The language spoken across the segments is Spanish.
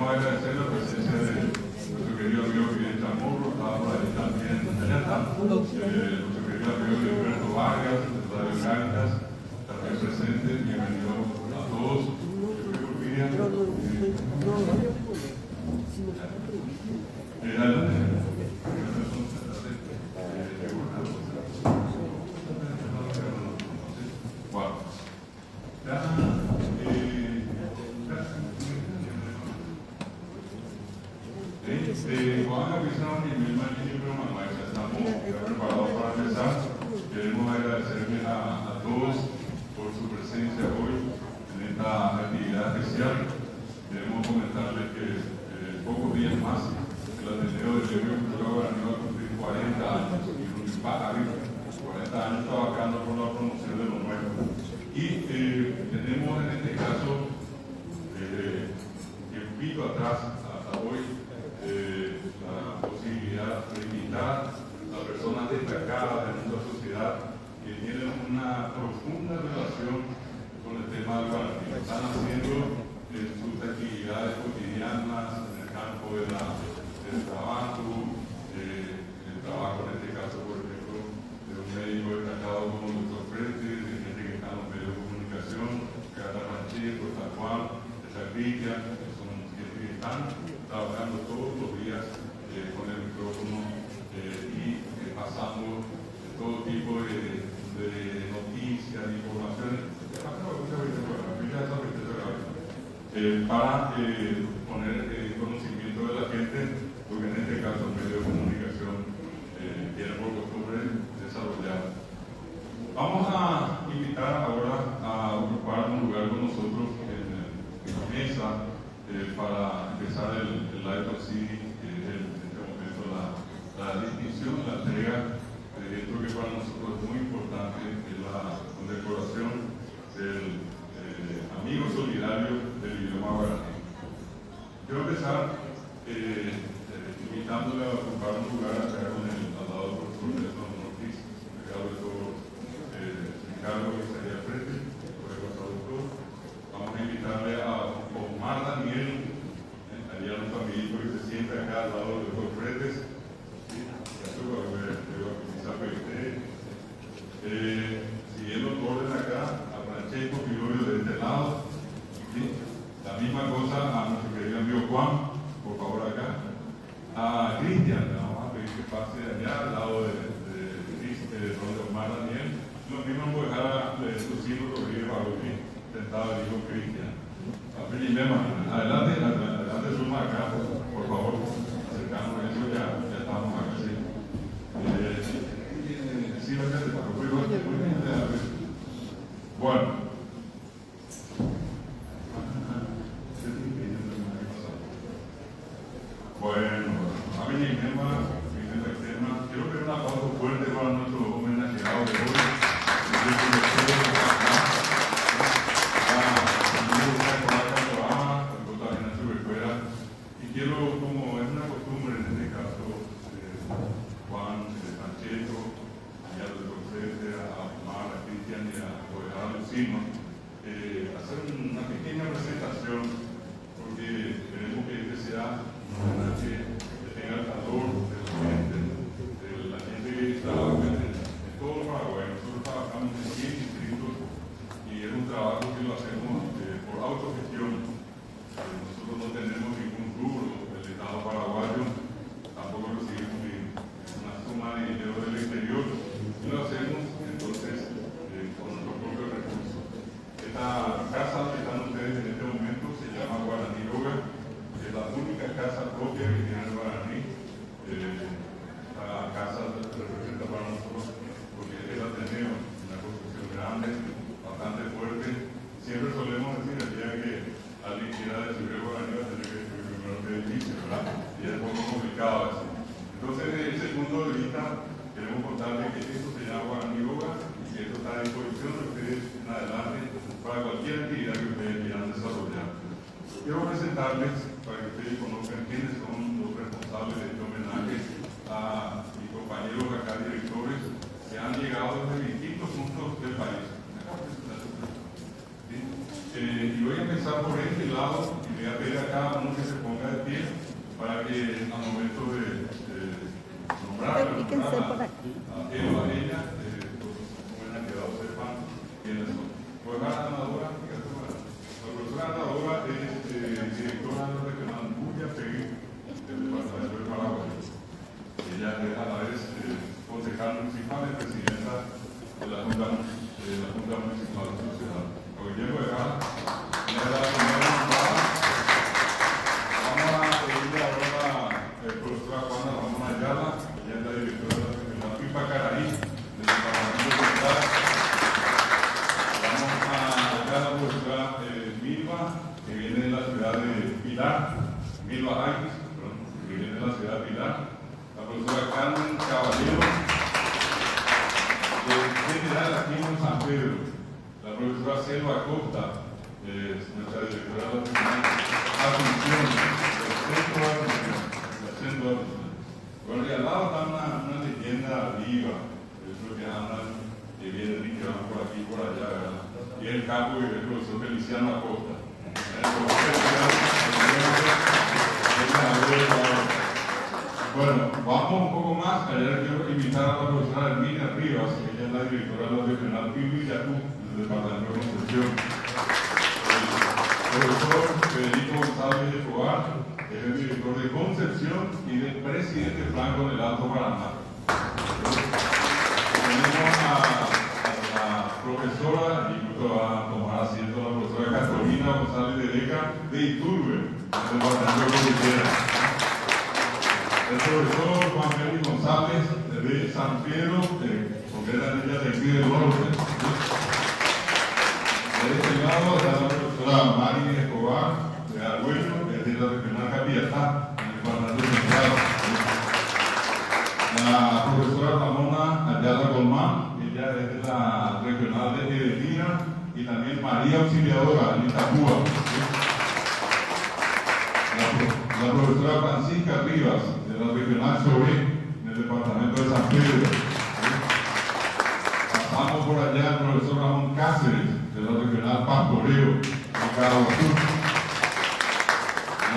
queremos agradecer la presencia de nuestro querido amigo Fidel Chamorro, estaba por ahí también, allá está, nuestro querido amigo Gilberto Vargas, de Radio Caritas, también presente, bienvenido a todos. Juan Aguizado y Milma Libre Manuel, estamos preparados para empezar. Queremos agradecerles a todos por su presencia hoy en esta actividad especial. Queremos comentarles que pocos días más el Ateneo de Gremio Cultural Guaraní va a cumplir 40 años y Unipar 40 años trabajando por la promoción de lo nuevo. Y tenemos en este caso, tiempito atrás, hasta hoy, la posibilidad de invitar a personas destacadas de nuestra sociedad que tienen una profunda relación con el tema del guaraní. Están haciendo sus actividades cotidianas en el campo del trabajo, el trabajo en este caso, por ejemplo, de un médico destacado como el Dr. Fretes, de gente que está en los medios de comunicación, Cata Pacheco, San Juan, de Sacritia, que son gente que están trabajando todos los días con el micrófono y pasando todo tipo de noticias, de informaciones, para poner conocimiento de la gente, porque en este caso el medio de comunicación tiene por costumbre desarrollar. Vamos a invitar ahora a ocupar un lugar con nosotros en la mesa para empezar el Live of City, que es en este momento la distinción, la entrega de esto que para nosotros es muy importante, que es la condecoración del amigo solidario del idioma guaraní. Quiero empezar invitándole a ocupar un lugar acá con el al lado del profesor Nelson Ortiz, acá de todo Ricardo que estaría al frente, por el traductor. Vamos a invitarle a Omar Daniel, allá nuestro amiguito que se sienta acá al lado de los fretes. Siguiendo el orden acá, a Francesco Filorio de este lado. ¿Sí? La misma cosa a nuestro querido amigo Juan, por favor acá. A Cristian, vamos a pedir que pase allá al lado de Omar Daniel. Lo mismo voy a dejar a Lucilo Rodríguez Barroquín, sentado el hijo Cristian. Adelante, suma acá, por favor. Acercamos eso, ya estamos acá. Sí. Bueno. A mí el tema, quiero pedir un aplauso fuerte para nuestro homenajeado de hoy. Y quiero, como es una costumbre en este caso, Juan, Francesco, a los docentes, a Omar, a Cristian y a Lucino, hacer una pequeña presentación, porque queremos que este sea un homenaje que tenga el calor de la gente que trabaja en todo Paraguay. Nosotros trabajamos en 100 distritos y es un trabajo que lo hacemos por autogestión. Nosotros no tenemos ningún rubro del Estado paraguayo, tampoco recibimos una suma de dinero del exterior, y lo hacemos entonces con nuestros propios recursos. Esta casa que están ustedes en este momento se llama Guaraní Yoga, es la única casa propia que tiene el guaraní. Esta casa representa para nosotros, porque es el Ateneo, una construcción grande, bastante fuerte. Siempre solemos decir el día que alguien quiera descubrir el guaraní va a tener que descubrir primero el edificio, ¿verdad? Y es un poco complicado eso. Entonces, desde ese punto de vista, queremos contarles que esto se llama Guaraní Yoga y que esto está a disposición de ustedes en adelante para cualquier actividad que ustedes quieran desarrollar. Quiero presentarles, para que ustedes conozcan quiénes son los responsables de este homenaje, a mis compañeros acá, directores, que han llegado desde distintos puntos del país. Y voy a empezar por este lado y voy a pedir a cada uno que se ponga de pie para que al momento de nombrar a él o a ella, puedan quedar sepan quiénes son. Pues la ganadora, la profesora ganadora es directora regional Bulla Pegui del departamento de Paraguay. Ella es a la vez concejal municipal y presidenta de la Junta Municipal de la Ciudad. Lo que quiero dejar es la primera nombrada. Vamos a pedirle ahora a la profesora Juana Ramón Ayala, ella es la directora de la Regional Pipacaraí del departamento de Ciudad. Vamos a dejar a la profesora Milva, que viene de la ciudad de Pilar, Milva Aires, que viene de la ciudad de Pilar. La profesora Carmen Caballero, general aquí en San Pedro. La profesora Selva Costa, nuestra directora de la Asunción, del Centro. Bueno, y al lado está una leyenda viva, eso que andan, que vienen y que van por aquí y por allá, ¿verdad? Y el capo y el profesor Feliciano Acosta. Bueno, vamos un poco más. Ayer quiero invitar a la profesora Herminia Rivas, ella es la directora de la Regional Piuillacú del Departamento de Concepción. El profesor Federico González de Escobar, que es el director de Concepción y del presidente Franco del Alto Paraná. Tenemos a la profesora, y justo va a tomar asiento la profesora Carolina González de Beca de Iturbe, del Departamento de Concepción. El profesor Juan Félix González de San Pedro, concretamente de aquí del norte. De este lado está la profesora Mari Escobar de Argüello, de la Regional Capiatá, en el Departamento Central. La profesora Ramona Ayala Colmán, ella es de la Regional de Edelmira, y también María Auxiliadora en Itapúa. La profesora Francisca Rivas, de la Regional Sobre, en el Departamento de San Pedro. Pasamos por allá al profesor Ramón Cáceres, de la Regional Pastoreo, de Cabo Sur.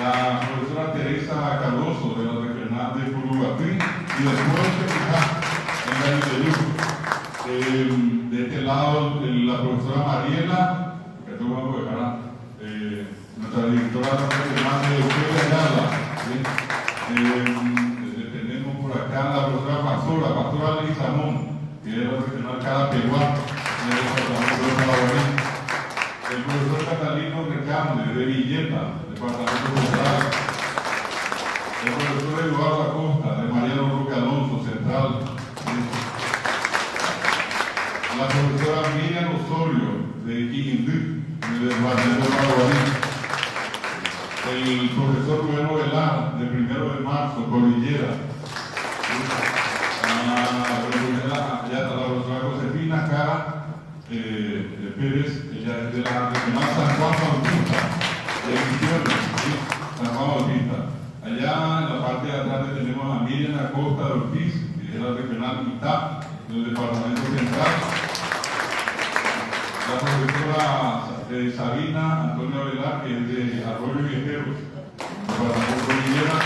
La profesora Teresa Cardoso, de la Regional de Purugatí, y después en la Iberú. De este lado, la profesora Mariela, que esto vamos a dejar, nuestra directora regional de Eugenia Ayala. Tenemos por acá la profesora Pastora Lizamón, que es la regional Carapeguá, en el departamento de Paraguay. El profesor Catalino Recamde, de Villeta, departamento central. El profesor Eduardo Acosta, de Mariano Roque Alonso, central. La profesora Miriam Osorio, de Quindú, en el departamento de Paraguay. El profesor Rubén Velar, de 1 de marzo, Cordillera. Ya está la profesora Josefina Cara Pérez, ella es de la Regional San Juan Bautista, de Misiones, San Juan Bautista. Allá en la parte de atrás tenemos a Miriam Acosta de Ortiz, que es la Regional Itá, del Departamento Central. La profesora Sabina Antonio Velar, que es de Arroyo Viajeros, Departamento de Cordillera.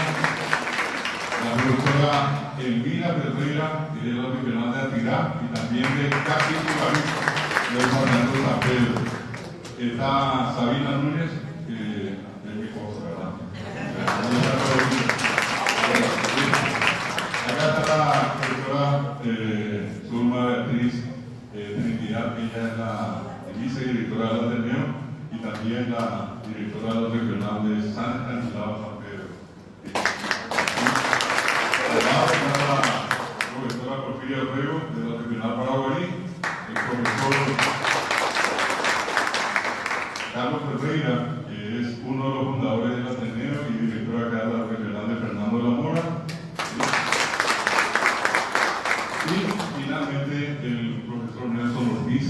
La profesora Elvira Ferreira, que es la Regional de Atirá, y también de Casi Tubarí, del Departamento de San Pedro. Está Sabina Núñez, que es mi esposa, ¿verdad? Acá está la profesora Zulma Beatriz Trinidad, que ella es la vicedirectora del Ateneo y también la directora regional de San Estanislao San Pedro. Además está la profesora Porfiria Orrego, de la Regional Paraguay, el profesor Carlos Ferreira, que es uno de los fundadores del Ateneo y director acá de la Regional de Fernando de la Mora. Y finalmente el profesor Nelson Ortiz,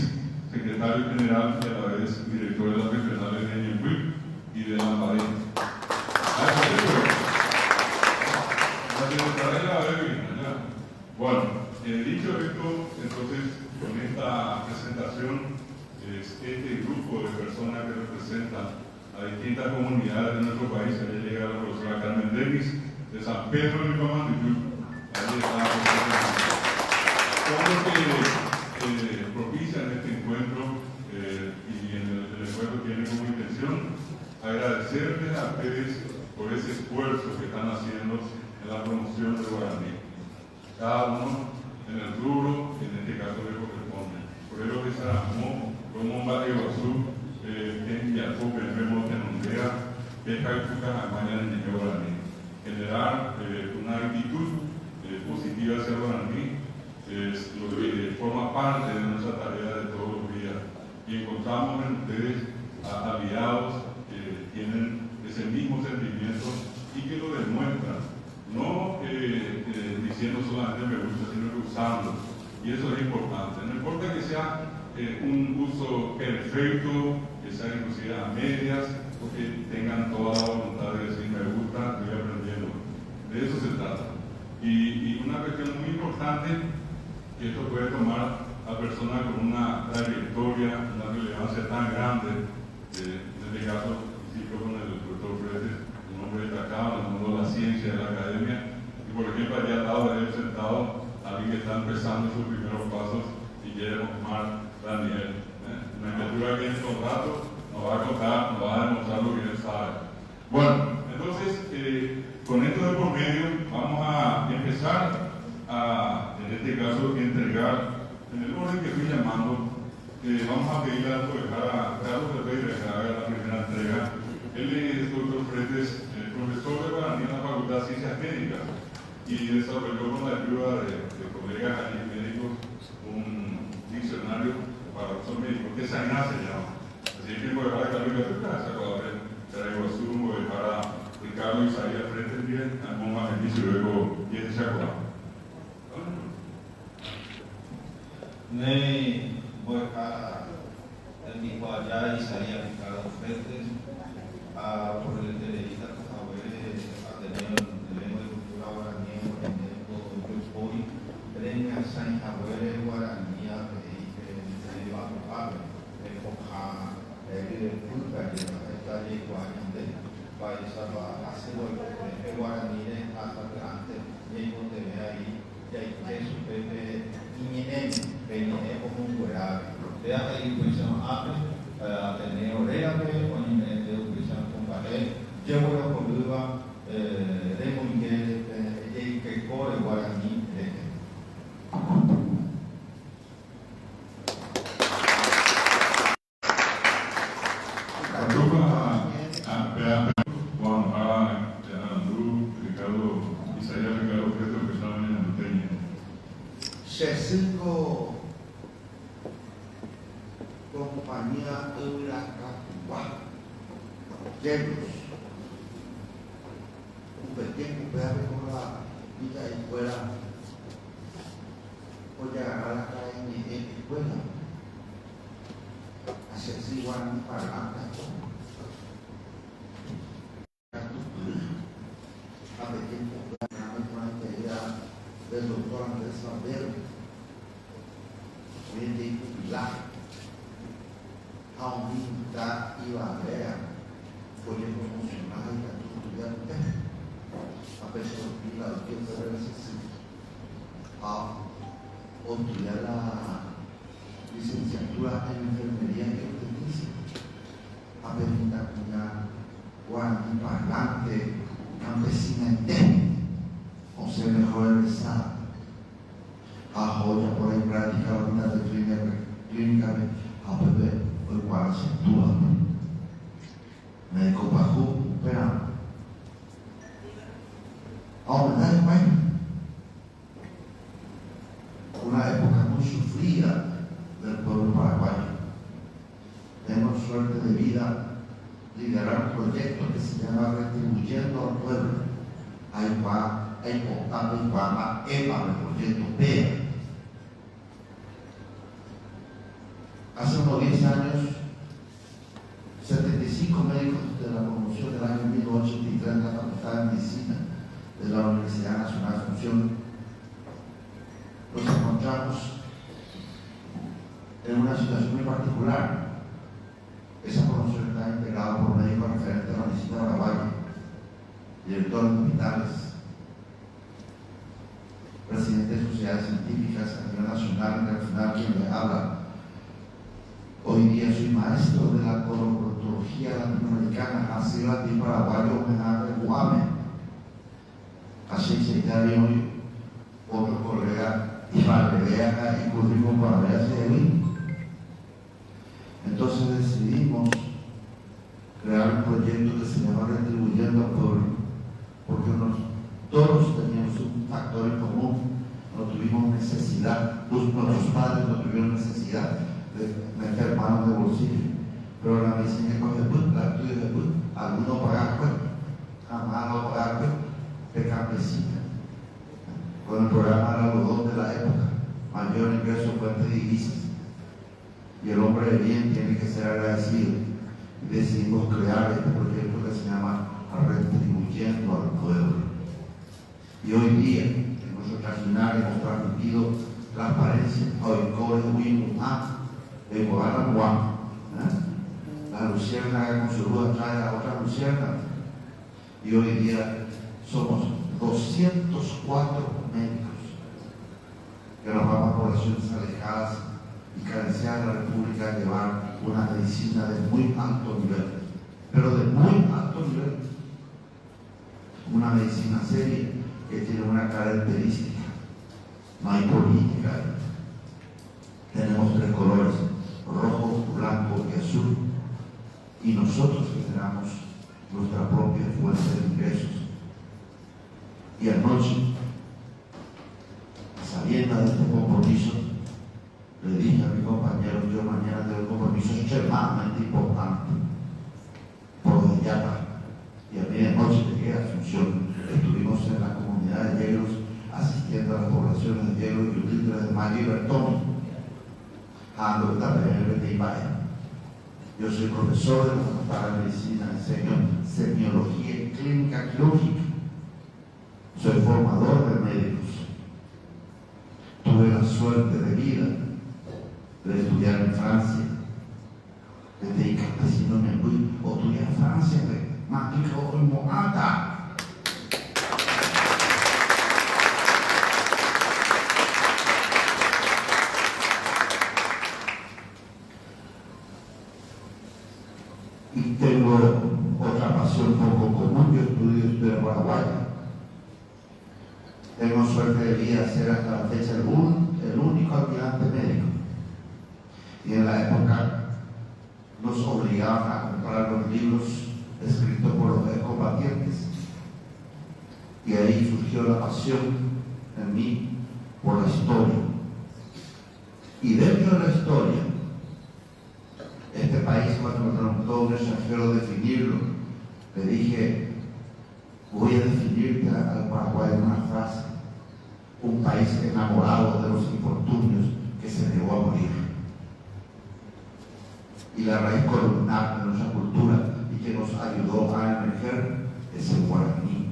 secretario general y a la vez director de las regionales de Ñembuí y de Lambaré. Bueno, dicho esto, entonces con esta presentación, este grupo de personas que representan a distintas distintas comunidades de nuestro país. Ahí llega la profesora Carmen Davis, de San Pedro de Guamanduyú. Ahí está. Todo lo que propician este encuentro y el encuentro tiene como intención agradecerles a ustedes por ese esfuerzo que están haciendo en la promoción del guaraní. Cada uno en el rubro que en este caso le corresponde. Por eso que Saramó, como Valle Guazú, en Yacupe, en Remote, en Ondea, Pesca y Fuca, mañana en el guaraní. Generar una actitud positiva hacia el guaraní es lo que forma parte de nuestra tarea de todos los días. Y encontramos en ustedes aliados que tienen ese mismo sentimiento y que lo demuestran, no diciendo solamente me gusta, sino que usando. Y eso es importante. No importa que sea un uso perfecto, que sea inclusive a medias, o que tengan toda la voluntad de decir me gusta, estoy aprendiendo. De eso se trata. Y una cuestión muy importante, que esto puede tomar a personas con una trayectoria, una relevancia tan grande, en este caso, cito con el doctor Fretes, un hombre destacado en el mundo de la ciencia, de la academia, y por ejemplo, allá al lado de él sentado, alguien que está empezando sus primeros pasos y quiere tomar Daniel. Una criatura que en estos ratos nos va a contar, nos va a demostrar lo que él sabe. Bueno, entonces, con esto de por medio, vamos a empezar a, en este caso, entregar, en el orden que estoy llamando, vamos a pedirle a Carlos de Reyes que haga la primera entrega. Él es doctor Fretes, profesor de guaraní en la Facultad de Ciencias Médicas, y desarrolló con la ayuda de colegas allí médicos un diccionario para uso médico, que Saná se llama. Así que voy a dejar a Carlos de Reyes, traigo a Zoom, voy a dejar a Ricardo Isaías Fretes bien, a Moma Inicio, y luego viene Chacoa. Voy a dejar el mismo allá Isaías Ricardo Fretes, por el televista que a tener el lema de cultura guaraní, el hoy, premia San Javier Guaraní, que va a ocupar, el Coja, el Pulpa, que está allí Guaraní, para hacer el Guaraní hasta adelante, y donde ve ahí, y hay que superar. Como un grave. Vea que hay educación abre, tener orejas, con educación comparé, llevo la coluba, de Miguel, que corre guaraní. C5 compañía Euracapua llenos un pequeño pedazo con la vida de escuela o llegar a la calle en escuela hacerse igual para adelante a pequeño pedazo del doctor Andrés Valverde, hoy en día jubilado, a un militar y barrera, fue promocionado y estudiante, a pesar de la tiempo de a estudiar la licenciatura en enfermería y obstetricia, a permitir una guaraní parlante, campesina entera. O sea, mejor regresar a joya por ahí práctica la unidad de clínica a beber o igual se actúa médico bajo pero aumentar el país una época muy sufrida del pueblo paraguayo. Tenemos suerte de vida liderar un proyecto que se llama Retribuyendo al Pueblo. Ahí va é importante para el proyecto PEA. Hace unos 10 años, 75 médicos de la promoción del año 1983 en la Facultad de Medicina de la Universidad Nacional de Asunción, nos encontramos en una situación muy particular. Esa promoción está integrada por médicos referentes hospitales, presidente de sociedades científicas a nivel nacional, internacional, quien le habla. Hoy día soy maestro de la coloproctología latinoamericana, nací en paraguayo, en Guame. Así se da hoy otro colega y Valdea y Currico para ver hacia él. Entonces decidimos crear un proyecto que se llama Retribuyendo al Pueblo, porque todos teníamos un factor en común, no tuvimos necesidad, nuestros padres no tuvieron necesidad de meter manos de bolsillo, pero la medicina coge la estudia de algunos pagan jamás lo pagan de campesina, con el programa del algodón de la época, mayor ingreso, fuente de divisas, y el hombre de bien tiene que ser agradecido, y decidimos crear este proyecto que se llama Retribuyendo al Pueblo. Y hoy día, en nuestro caminar hemos transmitido transparencia a Oikore, Huimumá, de Guanajuato. La luciérnaga con su luz atrae a otra luciérnaga. Y hoy día somos 204 médicos que nos vamos a poblaciones alejadas y carenciadas de la República a llevar una medicina de muy alto nivel, pero de muy alto nivel, una medicina seria que tiene una característica: no hay política, tenemos tres colores, rojo, blanco y azul, y nosotros generamos nuestra propia fuente de ingresos. Y anoche, sabiendo de este compromiso, le dije a mi compañero: yo mañana tengo un compromiso extremadamente importante por Yapa, y a medianoche llegué a Asunción. Estuvimos en la comunidad de Hielos asistiendo a las poblaciones de Hielos y Utiltres de Mayo y Bertón. Yo soy profesor de la Facultad de Medicina, enseño semiología y clínica quirúrgica, soy formador de médicos, tuve la suerte de vida de estudiar en Francia, desde campesino me fui, o estudié en Francia, de Mágico y Moata. Y tengo otra pasión poco común, yo estudio en Paraguay. Tengo suerte de vida ser hasta la fecha el único alquilante médico. Y en la época nos obligaban a comprar los libros escritos por los excombatientes. Y ahí surgió la pasión en mí por la historia. Y dentro de la historia, este país, cuando me preguntó un extranjero definirlo, le dije: voy a definirte al Paraguay en una frase: un país enamorado de los infortunios que se negó a morir. Y la raíz columnar de nuestra cultura y que nos ayudó a emerger es el guaraní.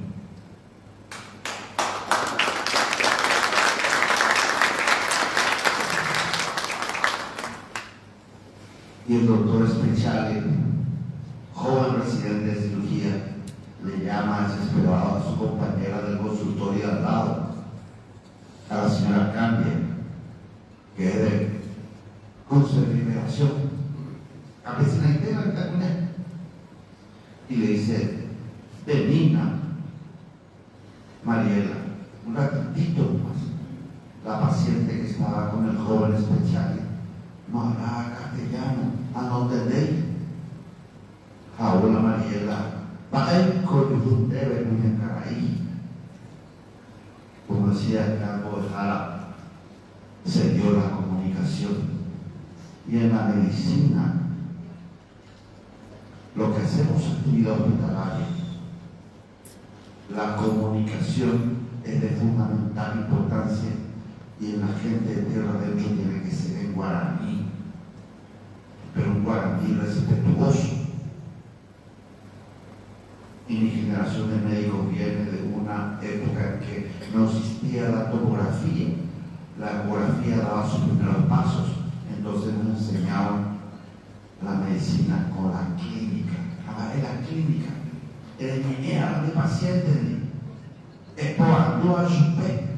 Y el doctor Speciale, joven residente de cirugía, le llama desesperado a su compañera del consultorio de al lado, a la señora Cambia, que es de curso de liberación, campesina entera que está con él, y le dice: benigna Mariela, un ratitito más. La paciente que estaba con el joven Speciale no hablaba castellano, ¿a no entendéis? Ahora Mariela, va a ir con un debe muy encaraí. Como decía el campo de Jara, se dio la comunicación. Y en la medicina, lo que hacemos en actividad hospitalaria, la comunicación es de fundamental importancia, y en la gente de tierra adentro tiene que ser en guaraní, pero un guaraní respetuoso. Y mi generación de médicos viene de una época en que no existía la tomografía, la ecografía daba sus primeros pasos, entonces nos enseñaban la medicina con la clínica. La clínica, era de pacientes, explorando a su pe.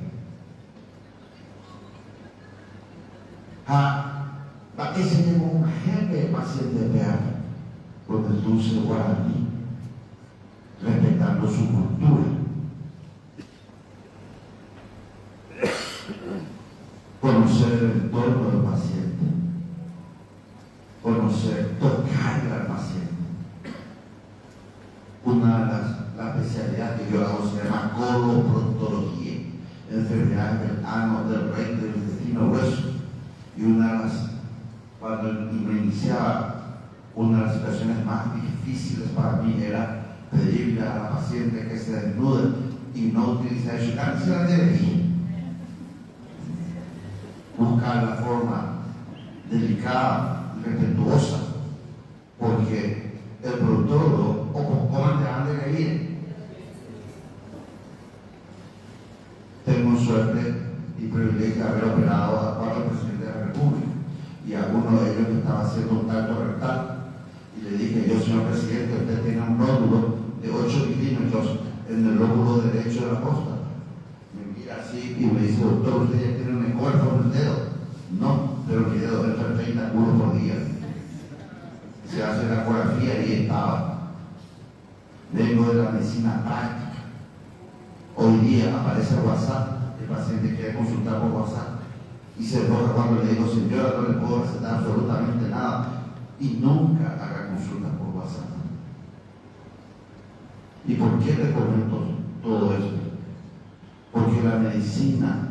Ese es un jefe paciente peano con el dulce guaraní, respetando su cultura. Conocer el entorno del paciente, conocer, tocarle al paciente. Una de las especialidades que yo hago se llama coloproktología, enfermedades del ano, del recto, del intestino grueso. Y cuando me iniciaba, una de las situaciones más difíciles para mí era pedirle a la paciente que se desnude y no utilizar su cáncer de energía. Buscar la forma delicada y respetuosa, porque el productor ¿cómo te han de reír? Tengo suerte y privilegio de haber operado a 4 presidentes de la República, y a uno de ellos me estaba haciendo un tacto rectal, y le dije: yo, señor presidente, usted tiene un nódulo de 8 milímetros en el lóbulo derecho de la próstata. Me mira así y me dice: doctor, usted ya tiene un ecógrafo en el dedo. No, pero mi dedo entra 30 curos por día. Se hace la ecografía y estaba. Vengo de la medicina práctica. Hoy día aparece el WhatsApp, el paciente quiere consultar por WhatsApp y se enoja cuando le digo: señora, no le puedo recetar absolutamente nada. Y nunca haga consultas por WhatsApp. ¿Y por qué le comento todo esto? Porque la medicina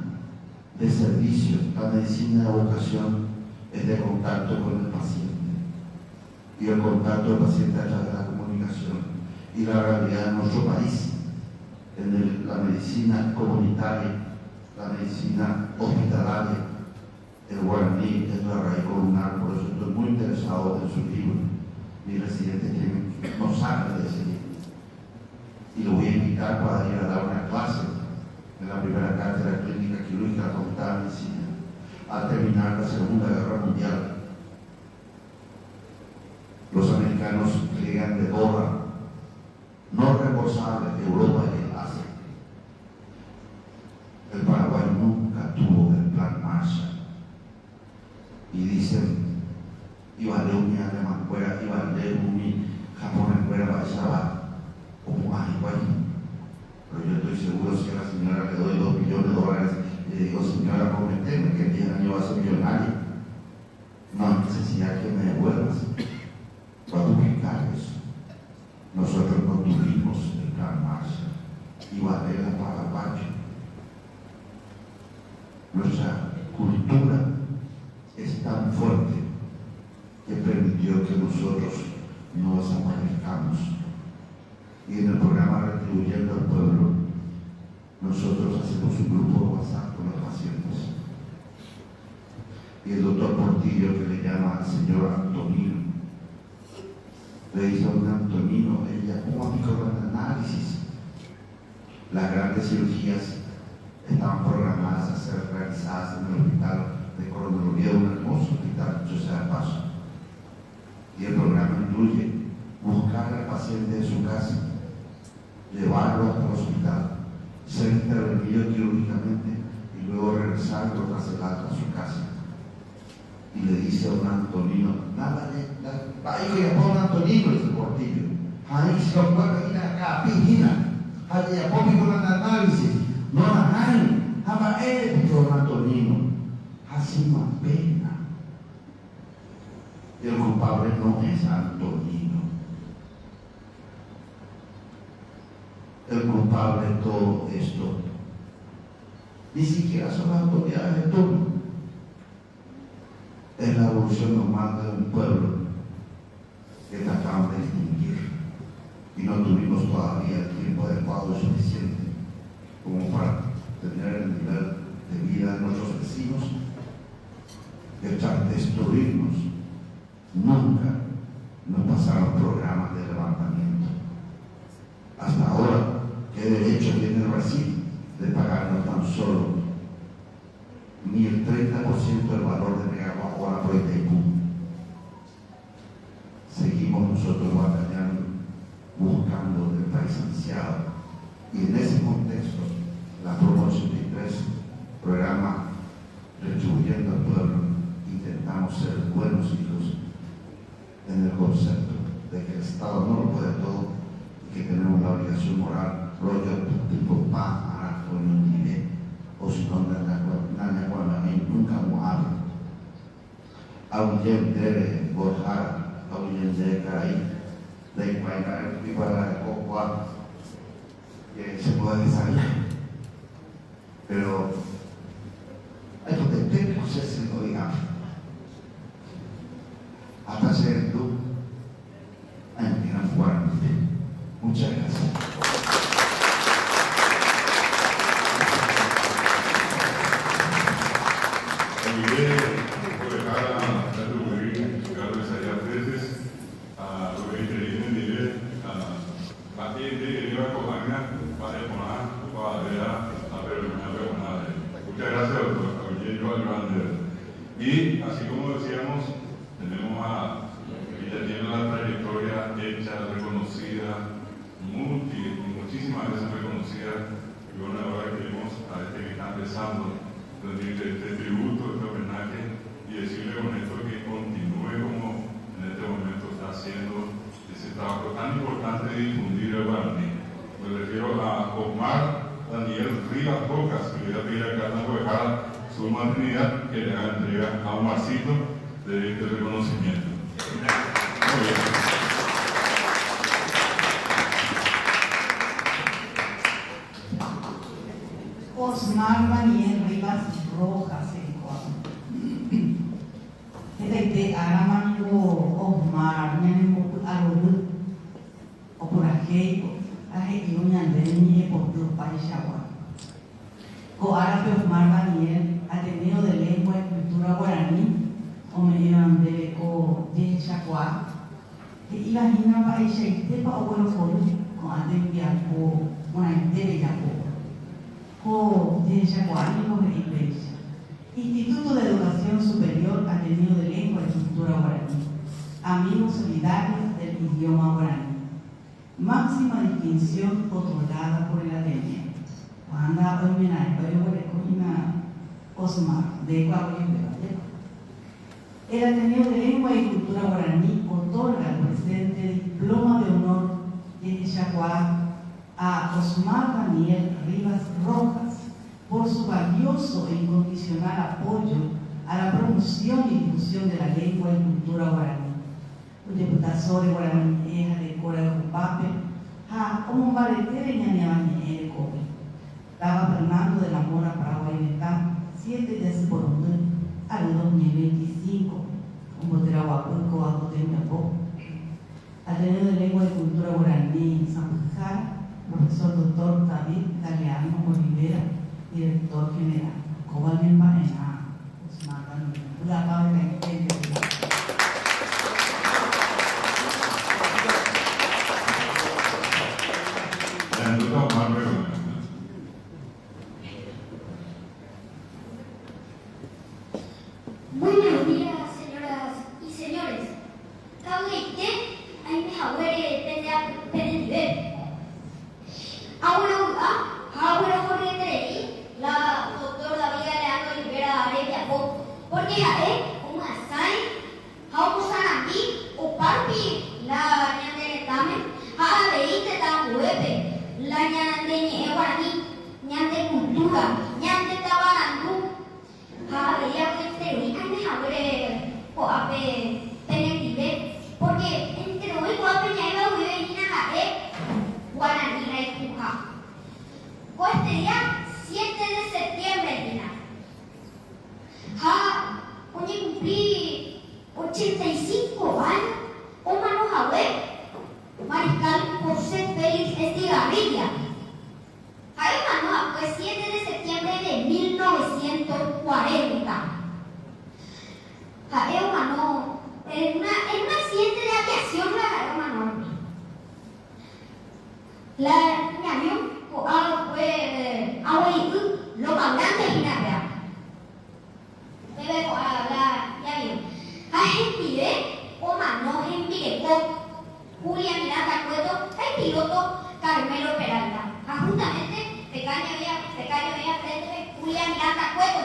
de servicio, la medicina de vocación, es de contacto con el paciente, y el contacto del paciente a través de la comunicación. Y la realidad de nuestro país, la medicina comunitaria, la medicina hospitalaria, el guaraní es la raíz columnar. Por eso estoy muy interesado en su libro. Mis residentes nos sacan de ese libro, y lo voy a invitar para ir a dar una clase en la primera cátedra clínica quirúrgica de la Facultad de Medicina, al terminar la Segunda Guerra Mundial. Los americanos llegan de gorra no reembolsable de Europa y el Asia. El Paraguay nunca tuvo el plan Marshall, y dicen: Ibalumi alemán fuera, Ibalumi Japón fuera, Baixaba, como Ajihuay. Pero yo estoy seguro, si a la señora le doy $2 millones, le digo: señora, prometeme que en 10 años va a ser millonaria. No hay necesidad que me devuelvas. Va a duplicar eso. Nosotros no tuvimos el plan Marshall y Varela Paraguayo. Nuestra cultura es tan fuerte que permitió que nosotros no desaparezcamos. Y en el programa Retribuyendo al Pueblo, nosotros hacemos un grupo de WhatsApp con los pacientes. Y el doctor Portillo, que le llama al señor Antonino, le dice a un Antonino: ella, ¿cómo aplicó el análisis? Las grandes cirugías estaban programadas a ser realizadas en el hospital de Coronavirus, un hermoso hospital, yo sea de paso. Y el programa incluye buscar al paciente en su casa, llevarlo hasta el hospital, ser intervenido quirúrgicamente y luego regresarlo tras el alta a su casa. Y le dice a un Antonino: nada, ahí ya pone Antonino, dice Portillo. Ahí se lo puede ir acá, pijina. Ahí ya pone con el análisis. No la hay. Ama épico, Antonino. Así más pena. Y el culpable no es Antonino. El culpable de todo esto ni siquiera son las autoridades de turno. Es la evolución normal de un pueblo que trataban de extinguir, y no tuvimos todavía el tiempo adecuado y suficiente como para tener el nivel de vida de nuestros vecinos, de destruirnos. Nunca nos pasaron programas de levantamiento. Hasta ahora, ¿qué derecho tiene Brasil de pagarnos tan solo ni el 30% del valor de megawatt hora por Itaipú? Seguimos nosotros batallando, buscando del país ansiado, y en ese contexto logramos ser buenos hijos en el concepto de que el Estado no lo puede todo y que tenemos la obligación moral, rollo tipo paz, o no tiene, o si no, nunca vamos a hablar. A un de Borja, a un de Caray, de Iguayna, y para la Cocoa, que se puede desarrollar. Pero hay que tener que hacerse el oiga. Hasta ser tú, hay que jugar. Muchas gracias. Muchas gracias, doctor. Y así como decíamos, tenemos a ella tiene una trayectoria hecha, reconocida, muchísimas veces reconocida, y bueno, ahora queremos a este que está empezando rendirle este tributo, este homenaje, y decirle con esto que continúe como en este momento está haciendo ese trabajo tan importante de difundir el guaraní. Me refiero a Osmar Daniel Rivas Rojas, que le voy a pedir a Carlos Guevara su maternidad que le haga entrega a Omarcito de este reconocimiento. Muy bien. Osmar Daniel Rivas Rojas, este aramango Osmar, nengo aludu, opurajei, ajei uñandeni por tu paisagua. Coarape Osmar Daniel, Ateneo de Lengua y Cultura Guaraní, Omeyan de Co de Chacua, que iba a ir a país y para abuelo foro, con Adembia o una entera co de Chacua y con la iglesia. Instituto de Educación Superior Ateneo de Lengua y Cultura Guaraní, amigos solidarios del idioma guaraní. Máxima distinción otorgada por el Ateneo. Cuando Osmar de el Ateneo de Lengua y Cultura Guaraní otorga el presente diploma de honor de Chacua a Osmar Daniel Rivas Rojas por su valioso e incondicional apoyo a la promoción y difusión de la lengua y cultura guaraní. El diputado de Guaraní de Cora de Jupape, como valetere ñañañe de Kobe. Estaba Fernando de la Mora para Guaynetá, 7 de septiembre al 2025, como de Aguapuco a Cotemapó. Ateneo de Lengua y Cultura Guaraní en San Pujar, profesor doctor David Galeano Olivera, director general. Cobalmen Baena, Osmar Daniel. La paz de la gente. Buenos días, señoras y señores. Caudete, hay me jagüere pendiente. Ahora Jorge Tereri, la doctora David Galeano Olivera Arevia, porque como asai, como sanambi, o parpi, la ñande tamen, veinte tan hueve, la ñande guaraní, ñande cultura, ñande tabarandu, veía que Tereri, hay me jagüere coape pendiente, porque entre hoy coape ñaiba hueve y nada, guaraní la escuja. Este día, 7 de septiembre, Dina. Hoy cumplí 85 años, o mano javé, mariscal José Félix Estigarribia. Mano, pues 7 de septiembre de 1940. Mano, en un accidente de aviación, mano. La ñaño fue lo más grande y nada. Bebe con la ñaño. Gente o mano en Pireco, Julia Miranda Cueto, el piloto Carmelo Peralta. Justamente, pecaño había frente Julia Miranda Cueto.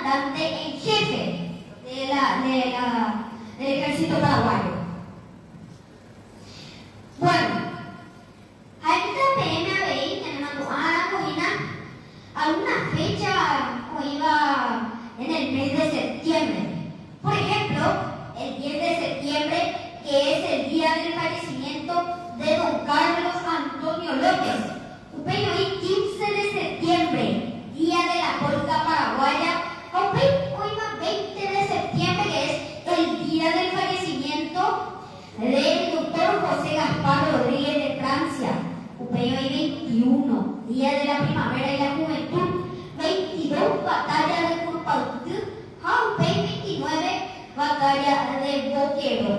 comandante en jefe del ejército paraguayo. Bueno, ahorita PMABI tenemos alguna fecha o iba en el mes de septiembre. Por ejemplo, el 10 de septiembre, que es el día del fallecimiento de don Carlos Antonio López. Hoy 15 de septiembre, día de la polca paraguaya. Hoy va 20 de septiembre, que es el día del fallecimiento del doctor José Gaspar Rodríguez de Francia. Hoy 21, día de la primavera y la juventud. 22, batalla de Curpautú. 29, batalla de Boquero.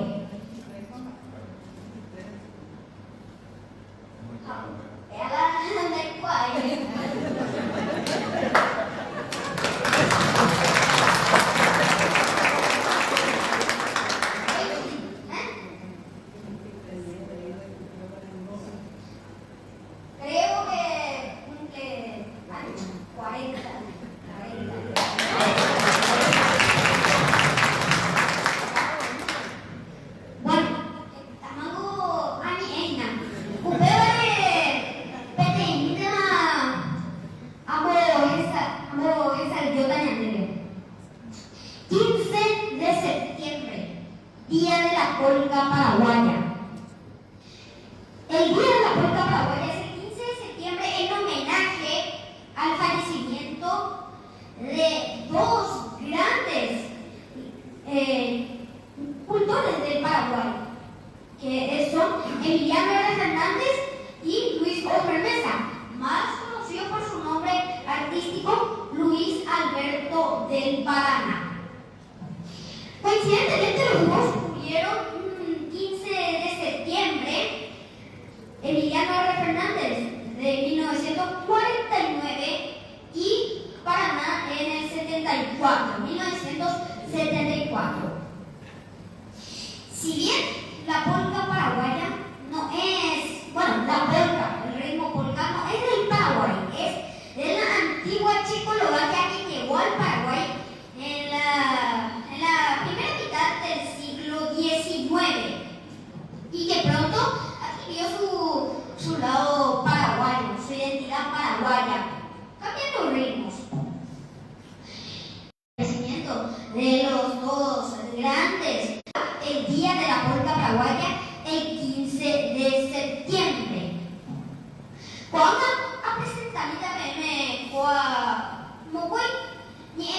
Creo que cumple 40. Bueno, tamago ani eina. Upeware peteina amo esa idiota ñandere. 15 de septiembre, día de la polca paraguaya. El día de la polca paraguaya es el 15 de septiembre en homenaje al fallecimiento de dos grandes cultores del Paraguay, que son Emiliano Fernández y Luis Mesa, más conocido por su nombre artístico Luis Alberto del Paraná. Coincidentemente los dos murieron un 15 de septiembre. Emiliano Fernández de 1949 y Paraná en el 1974. Si bien la polca paraguaya no es, bueno, la polca, el ritmo polca no es del Paraguay, es de la antigua Checoslovaquia que llegó al Paraguay en la primera mitad del siglo XIX y que pronto adquirió su lado paraguayo, su identidad paraguaya, cambiando ritmos. El crecimiento de los dos grandes, el día de la polca paraguaya, el 15 de septiembre. Cuando a presentar también muy ni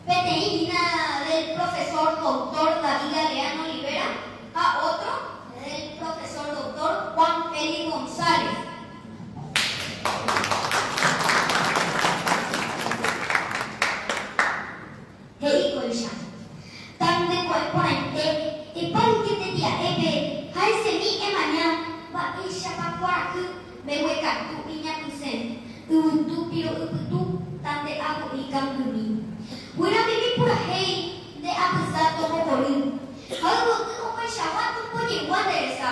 peteína del profesor doctor David Galeano Olivera a otro del profesor doctor Juan Félix González. Tan de cuerporante, y pan que te dia ebe, hay semi emaña, va y chapacuacu, me hueca tu piña tu sen, tu piro tu, tan de ajo y cambumi. Buena bibi pura hey, de abusato mocorín. Algo que no me chabato puede guardaresa,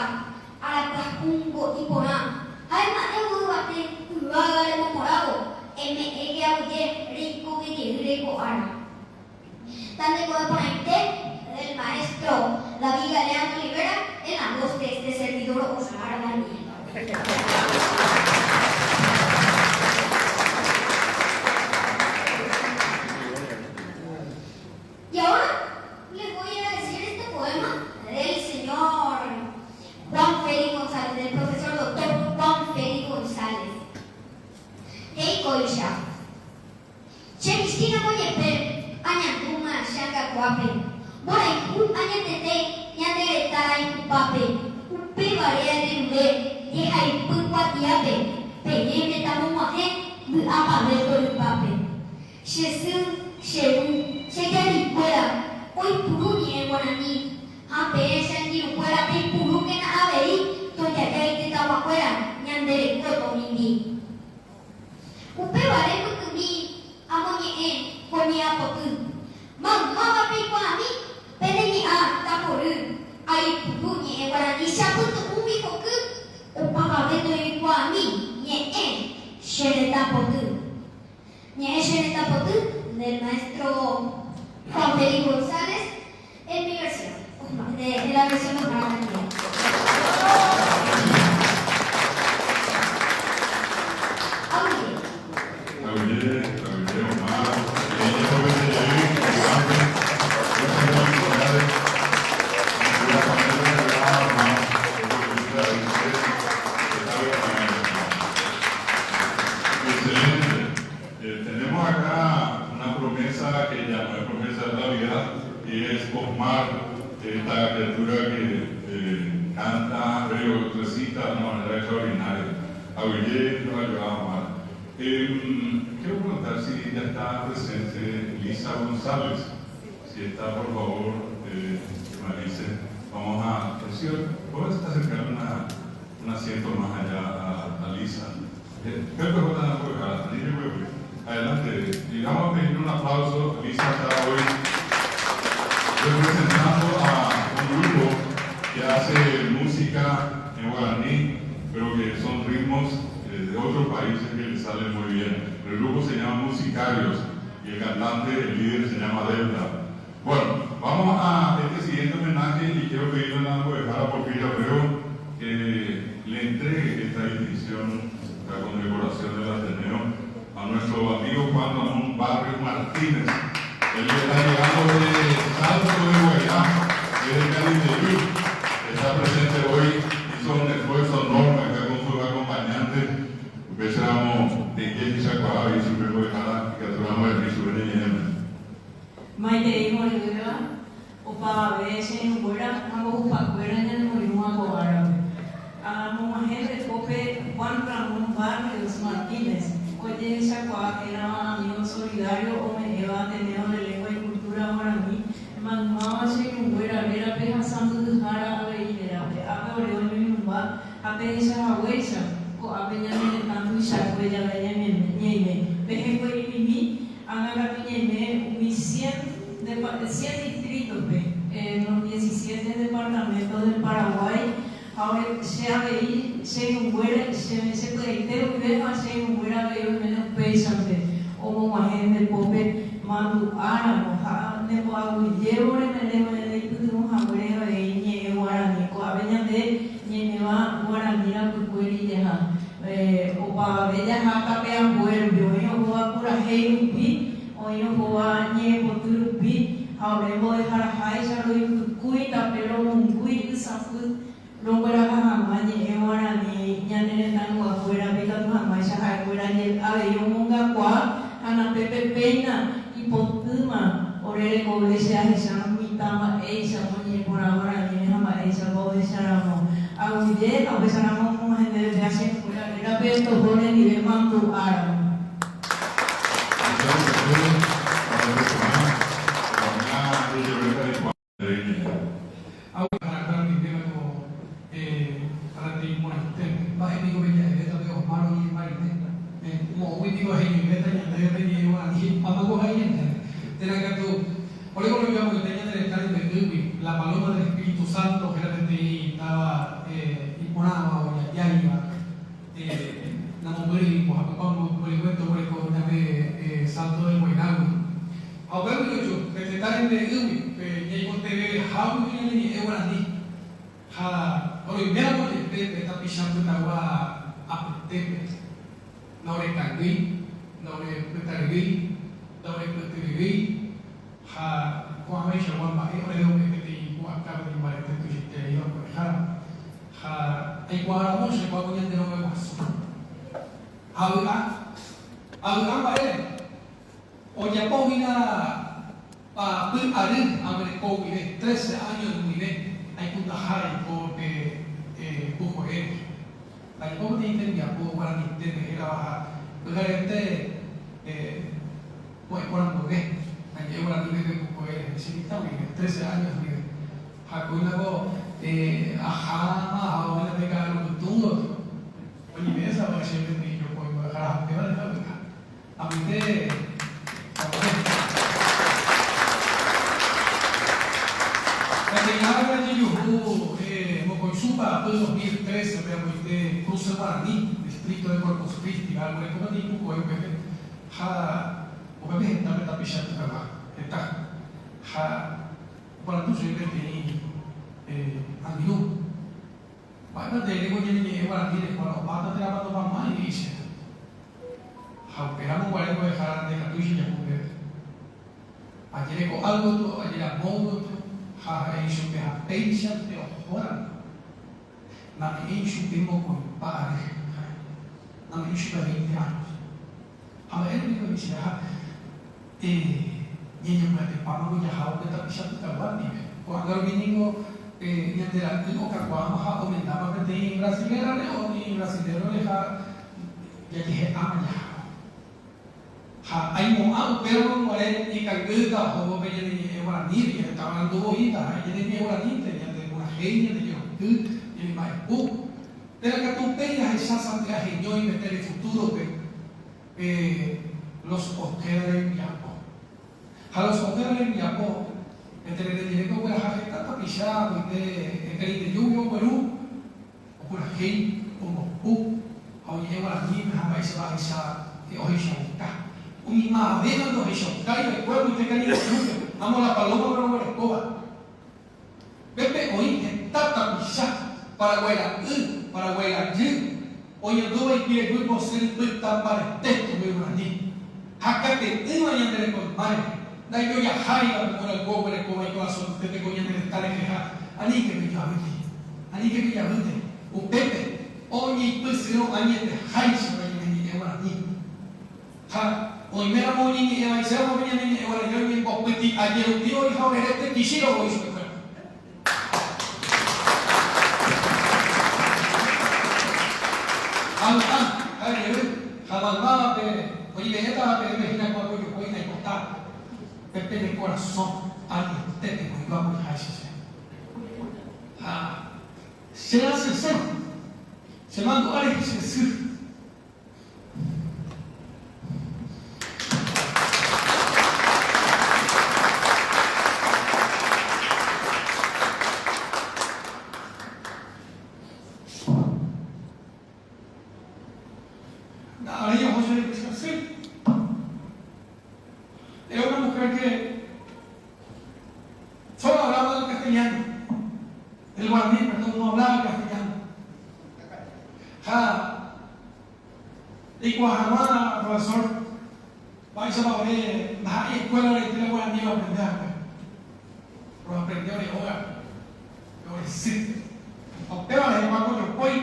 a la plapungo y porán. Hay más de guabate, uvaga de momorado, me auye, rico que te rico ara. Tan de componente del maestro David Galeano Olivera en la voz de este servidor Osmar Daniel. Y ahora les voy a decir este poema del señor Juan Félix González, del profesor doctor Juan Félix González. Hey Coisha, Che Cristina Moyepe, Añantuma, Shaka Guape, Boraikun, Añatete, Ñandere Taray Pape, Upe Barea de Ube, Yehai Pukwatiape, Peyeme Tamuaje, Apabeto Pape. Shesu, Sheru, Shekari Puera, Hoy Puruni Guanani, Hape Shangiru Puera, Pe Puruken Abei, Toyakai de Tawakuera, Ñandere Koto Mindi. Upe Barea Kutumi, Amoni Konya Potu. Mama Pikwami, Penny A, Taporu, I Puni, Guarani, Shaputu, Umi Poku, Upama Veto Kwami, Ye, Shere Tapotu. Ñechen Tapotu, del maestro Juan Felipe González, en mi versión, de la versión normal. Tenemos acá una promesa que ya no es promesa de realidad, y es Osmar, esta criatura que canta, recita de una manera extraordinaria. Aguillé nos ayudaba a amar. Quiero preguntar si ya está presente Lisa González. Si está, por favor, Marisa, vamos a decir, ¿puedes acercar un asiento más allá a Lisa? Creo que voy a dar adelante, y vamos a pedir un aplauso. Lisa está hoy representando a un grupo que hace música en guaraní, pero que son ritmos de otros países que le salen muy bien. El grupo se llama Musicarios y el cantante, el líder, se llama Delta. Bueno, vamos a este siguiente homenaje y quiero pedirle a la abogada Porfirio Abreu que le entregue esta distinción, la condecoración del Ateneo, a nuestro amigo Juan Ramón Barrios Martínez. Él está llegando de Salto de Guayá, desde Cali de Luz. Está presente hoy, hizo un esfuerzo enorme acá con sus acompañantes. Empezamos de Yeti Chacuá y su primo de Jara, que tratamos de Rizurene y Yemen. Maite Moriguera, Opa Bechen, Guera, Amo Pacuera, en el Morimo Árabe. Amo gente Cope, Juan Ramón Barrios Martínez. Oye, Chacuá era amigo solidario, o me lleva Ateneo de Lengua y Cultura Guaraní. Magmama Chequera, era Peja Santo de Jara, Aveira, Ape Oreón y Numba, Ape Chahuecha, o Ape Yamene Tanto y Chacuella, Yamene, Peje Mimi, Ana Piñeme, 100 distritos en los 17 departamentos del Paraguay. Ahora se ha veído, se muere, se puede ver, se muere, veo menos pesante, o más gente pobre, mando áramo, nebo aguillero, me pudimos abuela de ñe guaraní, coabeña de ñeneva guaraní, la cucuerilla, o para bella jaca pean vuelve, o va por ahí, o yo va ñe poturupi, ahora voy a dejar a ella, lo cuida, pero un cuida, safu. Luego era Jamani, Ewarani, Yanetan, Guafuera, Vega, Mamasha, Aguerani, Abeyo, Mungaqua, Ana Pepe Pena, y Potuma, Orele Gobesha, Mitama, Eisa, Moni, por ahora, Nihama, Eisa, Gobesharamo, Aguille, Abesaramo, como gente de Asia, era Beto, Bolen y de Mantu Árabe. La paloma del Espíritu Santo, generalmente estaba imponada o ya iba. La mujer, pues, por el cuento, por el coronel Santo del Guaynabo. Ahora, yo, desde estar en el Gumi, ya iba a tener Jaú y el Eguaraní. Ahora, y mira, por el Pepe, está pisando el agua a Pepe. La hora de Cangui, la hora de Petargui, la hora de Petargui. Juan Maisha, Juan Maisha, Juan Acaba de embaratar tu gente ahí, va por Jara. Hay cuadros, hay cuadros de no me paso. Ahora, vale. Oye, Paulina, a Arin, a ver, Paulina, 13 años de nivel. Hay que tajar porque pujo él. Hay como te entendía, pujo para mi entender, era baja. Pero gente, pues por hamburgués. Hay que una nivel de pujo él, es decir, está bien, 13 años de nivel. Hakuna ko ahama awalnya mereka tunggu penyebesa bahasa Indonesia kau berharap bagaimana tak benar. Amite, ketika dia juhu Mocoisupa 2013 había Cruce Guaraní, distrito de Corpus Christi, algo de como tipo de Porque me está pillando acá. Está. Para tu soy que tiene anilú. Para te digo que ni para ti de cuando pata te la para más y dice. Esperamos para dejar de catuche ya con ver. Ayer con algo tu, ayer a modo tu, eso que a pensa te ojora. Na isso tengo con padre. Na isso para 20 años. A ver, digo que sea niño me te pago ya hao que ta pisha tu calvani. Cuando vinimos ni de la digo que cuando ha aumentaba que te brasileño o ni brasileño le ya dije ama ya. Hay un auto pero no vale ni calcuta o que ni guaraní que estaban dando boita, ya ni guaraní ya de una genia de yo. Y más de la que tú tengas esa santa genio y meter el futuro que los osqueros de Miapo. A los osqueros de Miapo, entre el directo de la jajeta tapizada, de que lluvia Perú, o por aquí, como o lleva la misma, jamás se va a esa hoy shonka. Un madera de shonka y recuerdo usted que ni lo supe. Vamos la paloma pero no la escoba. Pepe hoy está tapizada. Para huela hoy el duro y quiere que por ser tan para texto de guaraní. Acá te tengo allá de compadre. Da yo ya jaiba con el gogo de como el corazón que te coñan de estar en queja. Ani que me llame. Un pepe. Hoy pues no añe de jaiba en guaraní. Hoy me la moñi y el se va a venir en guaraní y popeti ayer un tío y joven este quisiera hoy su jamás oye, esta me imagina cuando yo voy a encontrar Pepe de corazón alguien estético y vamos a ese se hace ser se mandó a decir es una mujer que solo hablaba del castellano. El guaraní, perdón, no hablaba castellano. Y cuando profesor, vais a ver la escuela de la guaraní a aprender. Pero aprendió de hogar. Yo decir, usted va a decir, cuando yo voy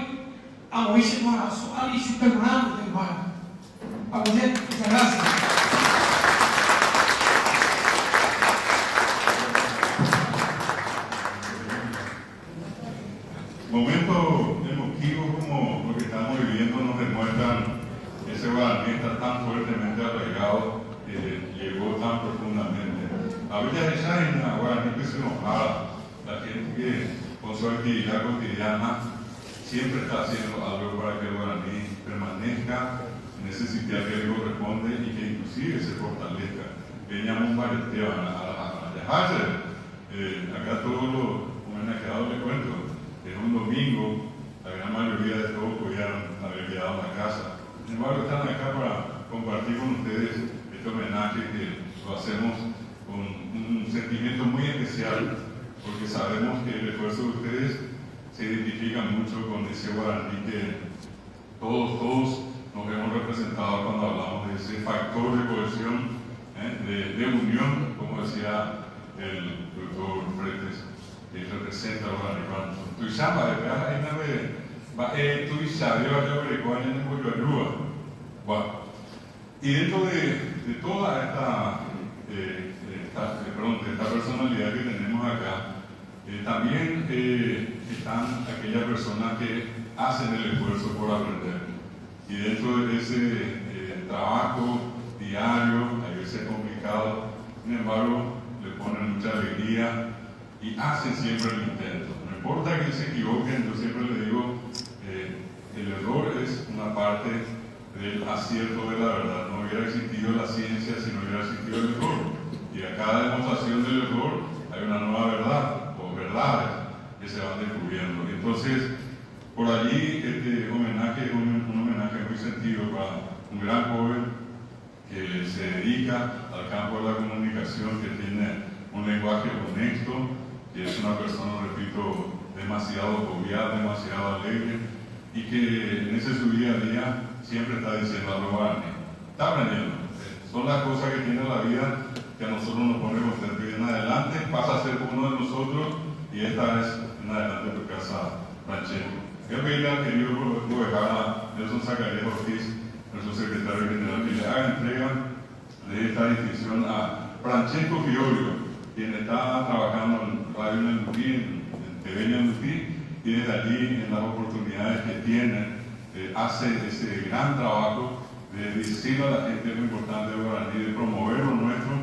a oírse con la soal y superando del mar. Vamos a ver, muchas gracias. Momentos emotivos como lo que estamos viviendo nos demuestran ese guaraní está tan fuertemente arraigado que llegó tan profundamente. A veces esa en la guaraní que se enojaba, la gente que con su actividad cotidiana siempre está haciendo algo para que el guaraní permanezca en ese sitio que le corresponde y que inclusive se fortalezca. Veníamos un bareteo a dejarse. Acá todos los homenajeados les cuento. En un domingo, la gran mayoría de todos pudieron haber quedado en la casa. Sin embargo, están acá para compartir con ustedes este homenaje que lo hacemos con un sentimiento muy especial, porque sabemos que el esfuerzo de ustedes se identifica mucho con ese guaraní que todos nos hemos representado cuando hablamos de ese factor de cohesión, de unión, como decía el doctor Fretes, que representa a guaraní para nosotros. Tu llama de verdad, hay una vez, tu llama de verdad, en el Bueno, y dentro de toda esta personalidad que tenemos acá, también están aquellas personas que hacen el esfuerzo por aprender. Y dentro de ese trabajo diario, a veces complicado, sin embargo, le ponen mucha alegría y hacen siempre el intento. No importa que se equivoquen, yo siempre le digo, el error es una parte del acierto de la verdad. No hubiera existido la ciencia si no hubiera existido el error. Y a cada demostración del error hay una nueva verdad o verdades que se van descubriendo. Entonces, por allí este homenaje es un homenaje muy sentido para un gran joven que se dedica al campo de la comunicación, que tiene un lenguaje honesto, que es una persona, repito, demasiado jovial, demasiado alegre, y que en ese su día a día siempre está diciendo algo guaraní. Está aprendiendo. Son las cosas que tiene la vida que a nosotros nos pone contentos. Y en adelante pasa a ser uno de nosotros, y esta es en adelante tu casa, Francesco. Quiero pedirle al querido Gobernador Nelson Zacarías Ortiz, nuestro secretario general, que le haga entrega de esta distinción a Francesco Fiorio, quien está trabajando en Radio Ñandutí, en TV Ñandutí, y desde allí, en las oportunidades que tiene, hace ese gran trabajo de decirle a la gente lo importante de Guaraní, de promover lo nuestro,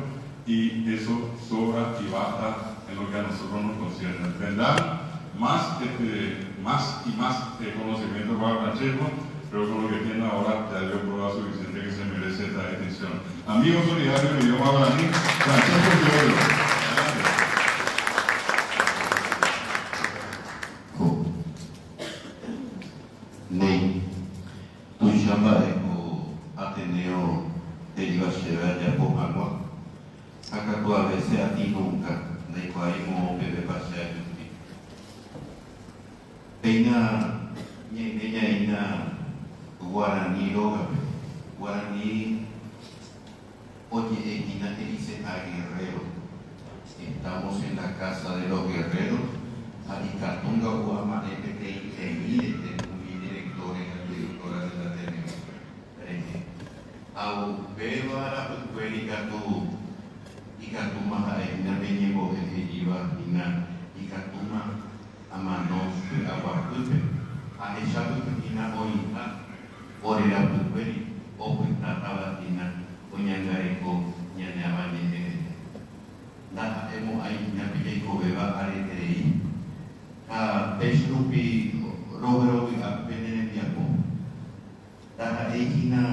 y eso sobra y basta en lo que a nosotros nos concierne. Vendrán más y más conocimiento para Francesco, pero con lo que tiene ahora ya dio prueba suficiente que se merece esta distinción. Amigos solidarios del idioma guaraní, Francesco Fiorio. Nei, tu chama eko Ateneo deriva chegar de Apomagua, acá tu a veces a ti nunca, nei quai mo bebe passear de ti. Peina, ina Guaraní loga, Guaraní, oye, Equina te dice a guerrero. Estamos en la casa de los guerreros, Aricatunga Guama, EPTI, Emile, directora de la Ateneo. Au beba la puerta y catuma a ina venimos de iba ina y catuma a manos de aguacupe a esa puerta oina por el apueri o puerta abatina o ñangareko ñanabane la hemos ahí ñapilleco beba areterei a peslupi Robert a venir tiempo. Dada ejina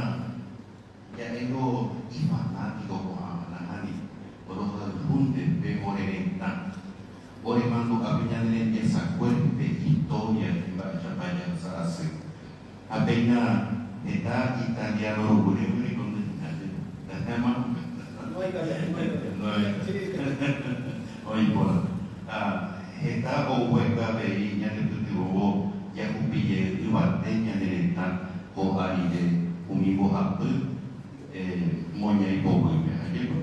ya tengo fanático con Anahani, por los juntes de Orerenta. Oremando a Peñanel y esa cuerpe historia que va a llamar a hacer. Apenas está italiano orgulloso y con la tema. No hay está o hueca de niña de tu ya cupille y barteña de lentan o aride umigo apu moña y poco y me hallo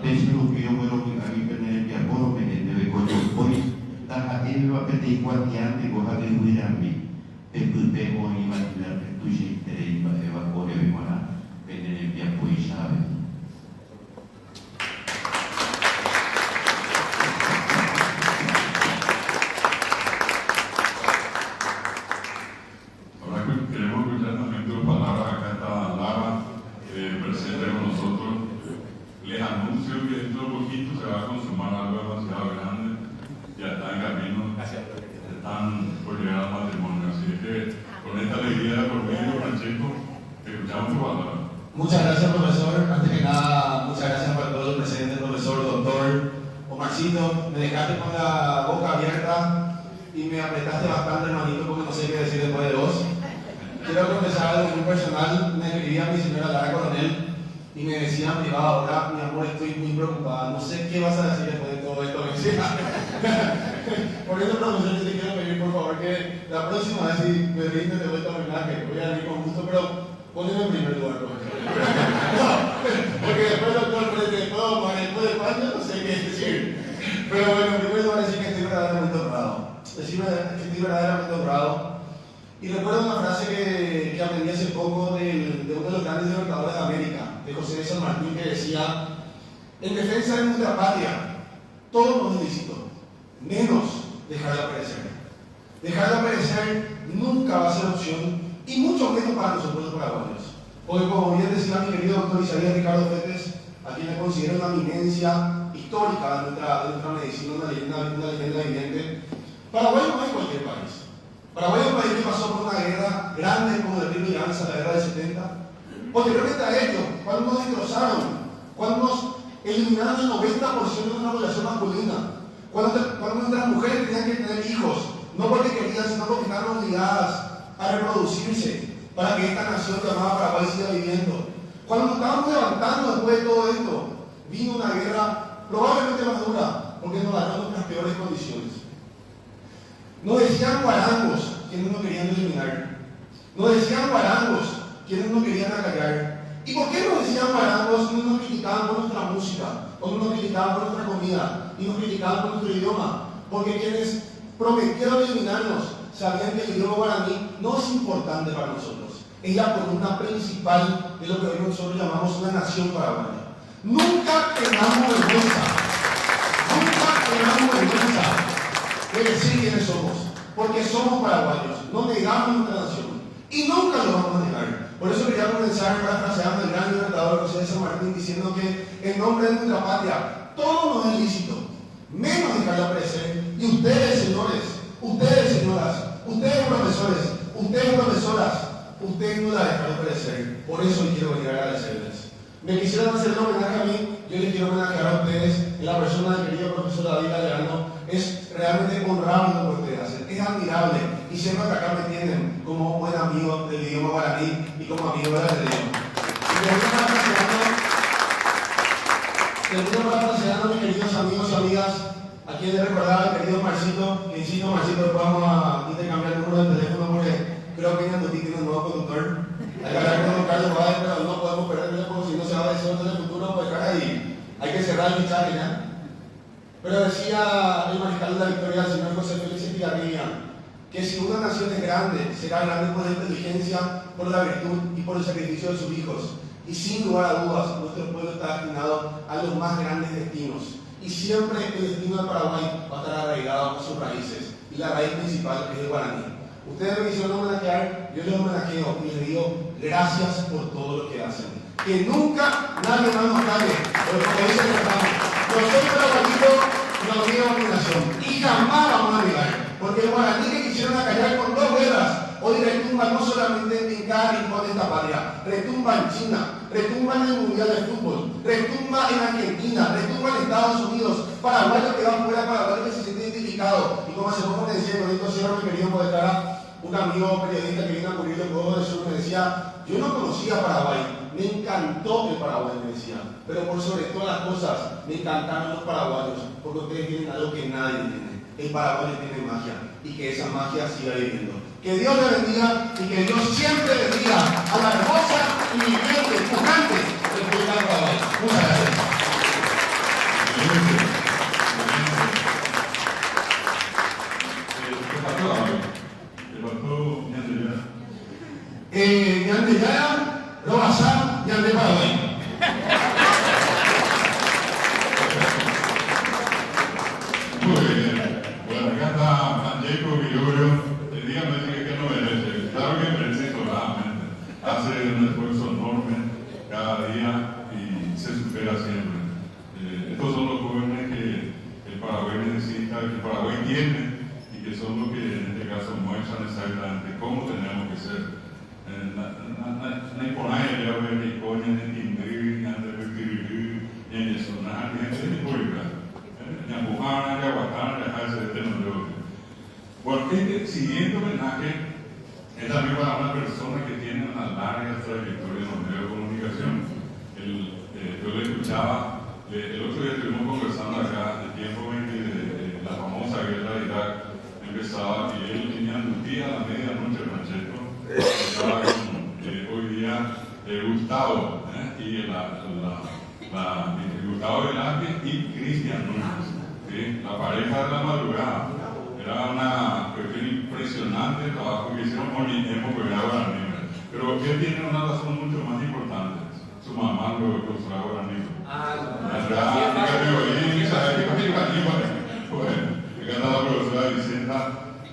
peslo que yo veo que a mí me ya por me debe coño hoy ta él va a pedir cuartiante go a de huirami pepe o imaginar que tu gente iba a evacuar de mona pene ya pues sabe. Muchas gracias, profesor. Antes que nada, muchas gracias para todo el presente, profesor, doctor Omarcito. Me dejaste con la boca abierta y me apretaste bastante, hermanito, porque no sé qué decir después de vos. Quiero confesar algo muy personal. Me escribía mi señora Lara Coronel y me decía en privado, ahora, mi amor, estoy muy preocupada. No sé qué vas a decir después de todo esto. Me decía. Por eso, profesor, yo te quiero pedir, por favor, que la próxima vez, si me brindes de vuelta a homenaje, voy a venir con gusto, pero poneme en primer lugar, profesor. No, porque después después de España no sé qué decir. Pero bueno, en primer lugar decir que estoy verdaderamente honrado. Decirme que estoy verdaderamente honrado. Y recuerdo una frase que aprendí hace poco de uno de los grandes libertadores de América, de José de San Martín, que decía: en defensa de nuestra patria, todo nos es lícito, menos dejarla perecer. Dejarla perecer nunca va a ser opción, y mucho menos para nosotros los paraguayos. Porque, como bien decía mi querido doctor Isaías Ricardo Fetes, a quien le considero una eminencia histórica de nuestra medicina, una leyenda viviente, Paraguay no es cualquier país. Paraguay es un país que pasó por una guerra grande como el Río Alianza, la guerra del 70. Posteriormente a ello, cuando nos destrozaron, cuando nos eliminaron el 90% de nuestra población masculina, cuando nuestras mujeres tenían que tener hijos, no porque querían, sino porque estaban obligadas a reproducirse para que esta nación llamada Paraguay siga viviendo. Cuando nos estábamos levantando después de todo esto, vino una guerra probablemente más dura, porque nos ganó nuestras peores condiciones. Nos decían guarangos, quienes nos querían eliminar. Nos decían guarangos, quienes nos querían acallar. ¿Y por qué nos decían guarangos y no nos criticaban por nuestra música? O no nos criticaban por nuestra comida, y nos criticaban por nuestro idioma? Porque quienes prometieron eliminarnos sabían que el idioma guaraní no es importante para nosotros. Es la columna principal de lo que hoy nosotros llamamos una nación paraguaya. Nunca tengamos vergüenza de decir quiénes somos, porque somos paraguayos, no negamos nuestra nación y nunca lo vamos a negar. Por eso quería comenzar parafraseando al gran libertador José de San Martín, diciendo que en nombre de nuestra patria todo nos es lícito, menos dejarla perecer. Y ustedes, señores, ustedes, señoras, ustedes, profesores, ustedes, profesoras, ustedes no la dejaron perecer. Por eso les quiero venir a agradecerles. Me quisieran hacer un homenaje a mí, yo les quiero homenajear a ustedes en la persona del querido profesor David Galeano. Es realmente honrable lo que ustedes hacen, es admirable, y siempre que acá me tienen como buen amigo del idioma guaraní y como amigo de la religión. Termino parafraseando a mis queridos amigos y amigas, a quienes les recordaba al querido Marcito, que insisto, Marcito, después vamos a intercambiar el número de teléfono porque creo que Ñandutí tiene un nuevo conductor. Hay que hablar con don Carlos Báez, pero no podemos perderle porque si no se va a decir en el futuro, pues cara, y hay que cerrar el fichaje ya. Pero decía el mariscal de la Victoria, el señor José Félix Estigarribia, que si una nación es grande, será grande por la inteligencia, por la virtud y por el sacrificio de sus hijos. Y sin lugar a dudas, nuestro pueblo está destinado a los más grandes destinos. Y siempre el destino de Paraguay va a estar arraigado con sus raíces. Y la raíz principal es el guaraní. Ustedes me quisieron homenajear, yo les homenajeo y les digo gracias por todo lo que hacen. Que nunca nadie más nos calle, pero como dice el refrán, nosotros paraguayos nos dio dominación y jamás vamos a negar, porque el guaraní que quisieron acallar con dos guerras, hoy retumba no solamente en cada rincón de esta patria, retumba en China, retumba en el Mundial de Fútbol, retumba en Argentina, retumba en Estados Unidos, paraguayos que van fuera, paraguayos que se sienten identificados. Y como hace poco me decía, con esto cierro mi querido Podestara, un amigo periodista que vino a cubrir los Juegos del Sur, me decía, yo no conocía Paraguay, me encantó el Paraguay, me decía, pero por sobre todas las cosas, me encantaron los paraguayos, porque ustedes tienen algo que nadie tiene. El Paraguay tiene magia, y que esa magia siga viviendo. Que Dios le bendiga, y que Dios siempre bendiga a la hermosa y viviente, pujante República de Paraguay. Muchas gracias. Ñandeyara, Robazán, Ñande Paraguay. Muy bien. Bueno, acá está Jacob Vilorio. Dígame que no merece. Claro que merece totalmente. Hace un esfuerzo enorme cada día y se supera siempre. Estos son los jóvenes que el Paraguay necesita, que el Paraguay tiene y que son los que en este caso muestran exactamente cómo tenemos que ser. No hay por ahí, ya ver ni coña, ni timbre, ni andré, ni sonar, ni ese tipo de cosas. Ni empujana, ni aguantar, ni dejarse de tener de otro. Bueno, siguiendo el homenaje, es también para una persona que tiene una larga trayectoria en los medios de comunicación. Yo le escuchaba, el otro día estuvimos conversando acá, el tiempo en que la famosa guerra de Irak empezaba y él tenía un día a la medianoche, Francisco. Estaba con hoy día Gustavo y Gustavo Velázquez y Cristian Núñez, ¿sí? La pareja de la madrugada. Era una cuestión impresionante el trabajo que hicieron con Guillermo Guaraní. Pero él tiene una razón mucho más importante. Su mamá lo construyó Guaraní. Bueno, la profesora Vicenta,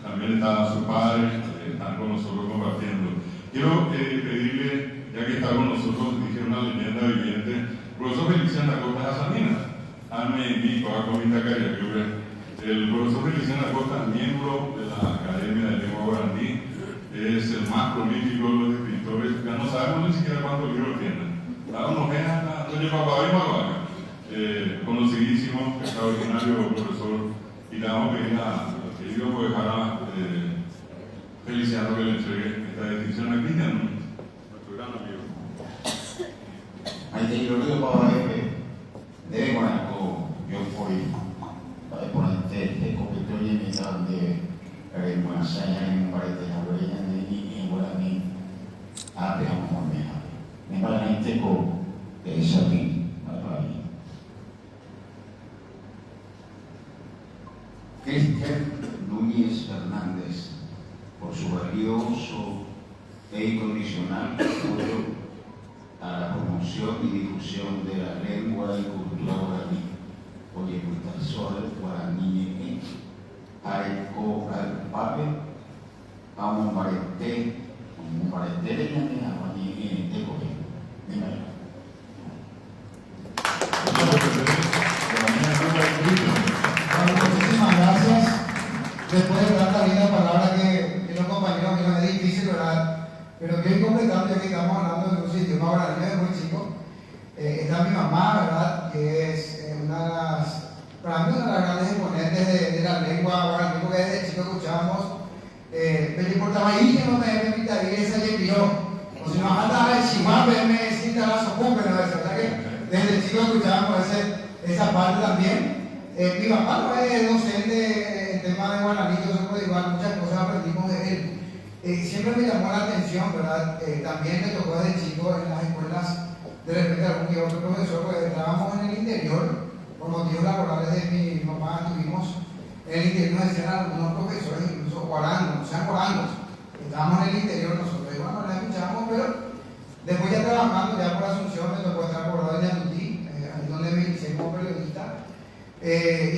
también está su padre, están con nosotros compartiendo. Quiero pedirle, ya que está con nosotros, dije una leyenda viviente, profesor Feliciano Acosta Asanina, Ame Nico, Acomita Cariacubre. El profesor Feliciano Acosta, miembro de la Academia de Lengua Guaraní, es el más prolífico de los escritores, ya no sabemos ni siquiera cuántos libros tiene. Conocidísimo, extraordinario profesor, y le vamos a pedir al querido Poejara Feliciano que le entregue esta distinción a Cristian, nuestro gran amigo. Maite Irorio Pabaepe, de Guanaco, yo fui por este completo y en esa donde Buenos Aires, en Barete, en Guaraní, a Peamos Meja. Me parece que es aquí, ahí. Cristian Núñez Fernández, por su valioso e incondicional apoyo a la promoción y difusión de la lengua y cultura guaraní, oye, Sol Guaraní, Areco Alpape, Amo Marete, de Guaraní, de Coge. Muchísimas gracias. Después de dar también la palabra que los compañeros míos es difícil, ¿verdad? Pero quiero ir completando, ya que estamos hablando de un idioma guaraní de muy chico. Está mi mamá, ¿verdad? Que es para mí una de las grandes exponentes de la lengua guaraní, porque desde chico escuchábamos pero importaba ahí que no me invitaría esa y yo. O si nos falta el chihuahua, me cita la socupe, ¿no? O sea que desde chico escuchábamos esa parte también. Mi papá no es docente en tema de guaraní, yo igual muchas cosas aprendimos de él. Siempre me llamó la atención, ¿verdad? También me tocó desde chico en las escuelas, de repente algún que otro profesor, porque estábamos en el interior, por motivos laborales de mi mamá, estuvimos en el interior, nos decían algunos profesores, incluso guarangos, no sean guarangos, estábamos en el interior nosotros, y bueno, la escuchábamos, pero después ya trabajando, ya por Asunción, me tocó estar por de Ñandutí, ahí donde me inicié como periodista. Y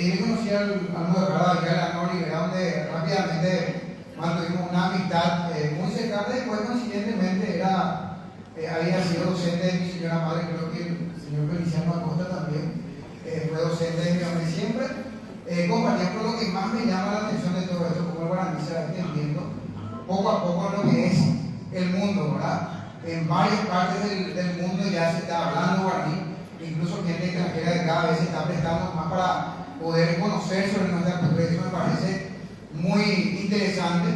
yo conocí al moderador de la Olivera, donde rápidamente mantuvimos una amistad muy cercana. Después, coincidentemente, había sido docente de mi señora madre, creo que el señor Feliciano Acosta también fue docente de mi madre siempre. Compartía por lo que más me llama la atención de todo esto, como el guaraní se va entendiendo poco a poco lo que es el mundo, ¿verdad? En varias partes del mundo ya se está hablando guaraní. Incluso gente extranjera que cada vez se está prestando más para poder conocer sobre nuestra cultura. Eso me parece muy interesante.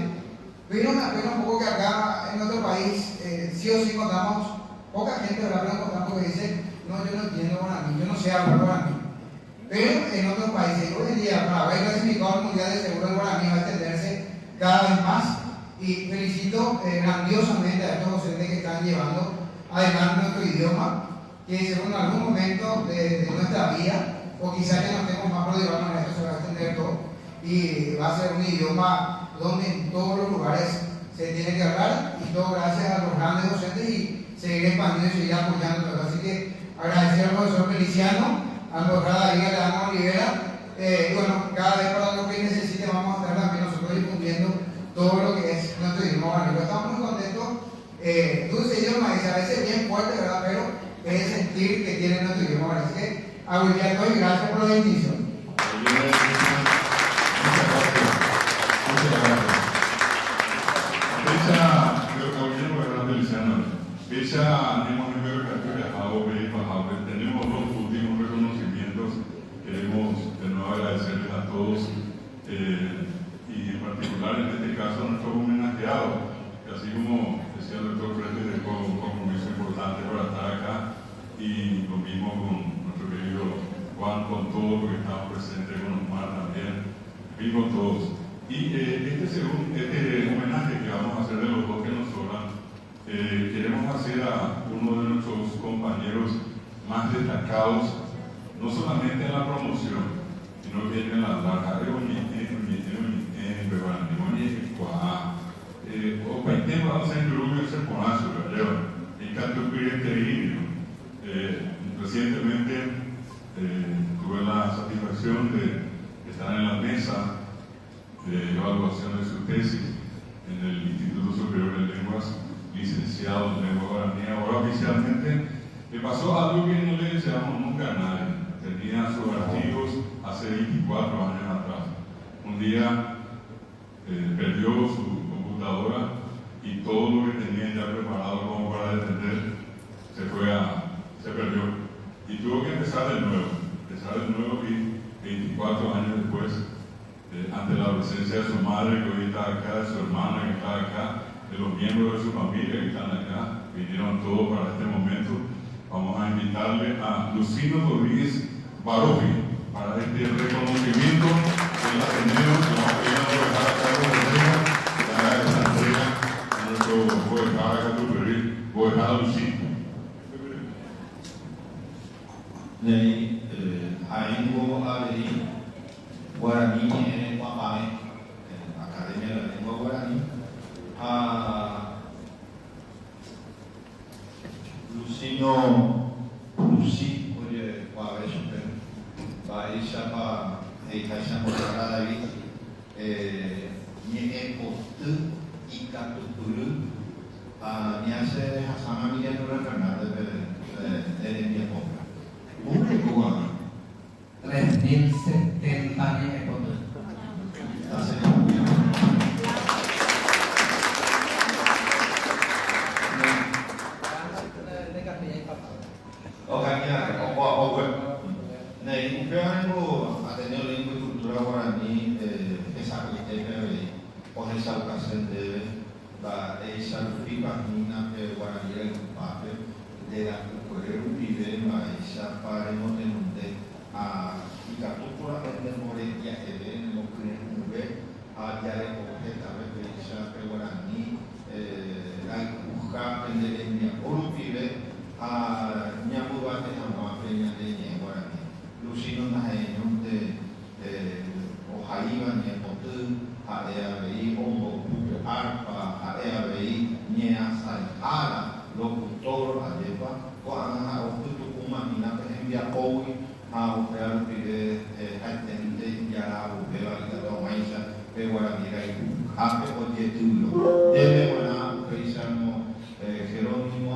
Pero me apena un poco que acá en nuestro país sí o sí encontramos poca gente, ¿verdad? Pero encontramos que dice, no, yo no entiendo guaraní, yo no sé hablar guaraní. Pero en otros países, hoy en día, para haber clasificado al Mundial de Seguro el guaraní va a extenderse cada vez más. Y felicito grandiosamente a estos docentes que están llevando adelante nuestro idioma, que según algún momento de nuestra vida, o quizás que no estemos más, pero de igual manera esto se va a extender todo y va a ser un idioma donde en todos los lugares se tiene que hablar, y todo gracias a los grandes docentes, y seguir expandiendo y seguir apoyando. Así que agradecer al profesor Feliciano, a la doctora David Alejandro Olivera, y bueno, cada vez para lo que necesite vamos a estar también nosotros difundiendo todo lo que es nuestro idioma guaraní. Estamos muy contentos, dulce idioma, y a veces bien fuerte, ¿verdad? Pero es el sentir que tiene nuestro idioma. Así que a William doy gracias por la distinción. Tenemos dos últimos reconocimientos. Queremos de nuevo agradecerles a todos y en particular en este caso a nuestros homenajeados, que así como decía el doctor Fretes, dejó un compromiso importante para estar acá, y lo mismo con nuestro querido Juan, con todos los que estamos presentes, con Omar también, y con todos. Y este homenaje que vamos a hacer de los dos que nos sobran, queremos hacer a uno de nuestros compañeros más destacados, no solamente en la promoción, sino que en la larga de recientemente tuve la satisfacción de estar en la mesa de evaluación de su tesis en el Instituto Superior de Lenguas, licenciado en lengua guaraní. Ahora oficialmente me pasó algo que no le deseamos nunca a nadie. Tenía sus archivos hace 24 años atrás. Un día perdió su computadora y todo lo que tenía ya preparado como para defender se perdió. Y tuvo que empezar de nuevo y 24 años después, ante la presencia de su madre que hoy está acá, de su hermana que está acá, de los miembros de su familia que están acá, vinieron todos para este momento. Vamos a invitar invitarle a Lucino Rodríguez Barofi para este reconocimiento del Ateneo. Le vamos a pedir a dejar a Carlos Herrera que haga esta entrega a nuestro gobernador Catuperi, gobernador Lucino. Nei Aingo Aberi Guarani en Guamame, Academia de la Lengua Guaraní, a Lucino Lucy, oye, Guave Super, Baisha Pa, Eikaisha Morara David, Nye Potu, Ika Tuturu, a Niase Hasana Miguel Nura Fernández de Niapo. Público, 3070 años. Ateneo Lengua y Cultura Guaraní, esa por esa ocasión debe la esa pipa mina guaraní el papel de la cultura vive esa para no tener a y la cultura de Morelia que ven lo que nube a ya de objeta esa guaraní la cuja de línea por vive a ñamubate a más peña de guaraní Lucino Najañón de Ojaiba Niepotu a EABI Ombo Arpa a EABI Ñea Saihara locutor a Yepa Guana Otucuma Mina Envia Owi a Opear Pide Atente Yara Opera Lita Maisha Peguaramira y Ape Oyetulo Debe Buena Preisano Jerónimo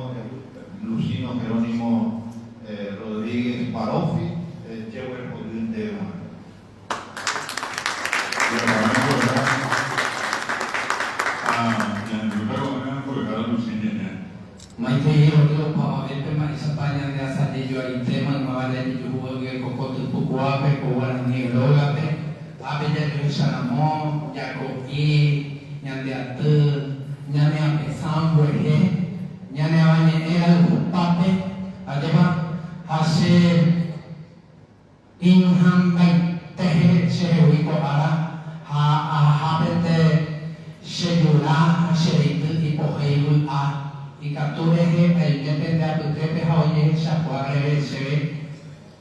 Lucino Jerónimo Rodríguez Barofi llevo el poder de una. Maite Rodrigo Pavavete Marisa Paña de Asadillo Aritema Mavale de Yuhugue Cocoto Tucuape Coguarani Logate Abella Yusanamo Yaco I Ñandeate Ñane Apesambueje Ñane Abañe Era Pape Adeba Hace Inhambai Tehe Shehwiko Ara Habete Sheyula Sheitu Ipoheilu A y capture el que de Aputepe Hoye Shapuare se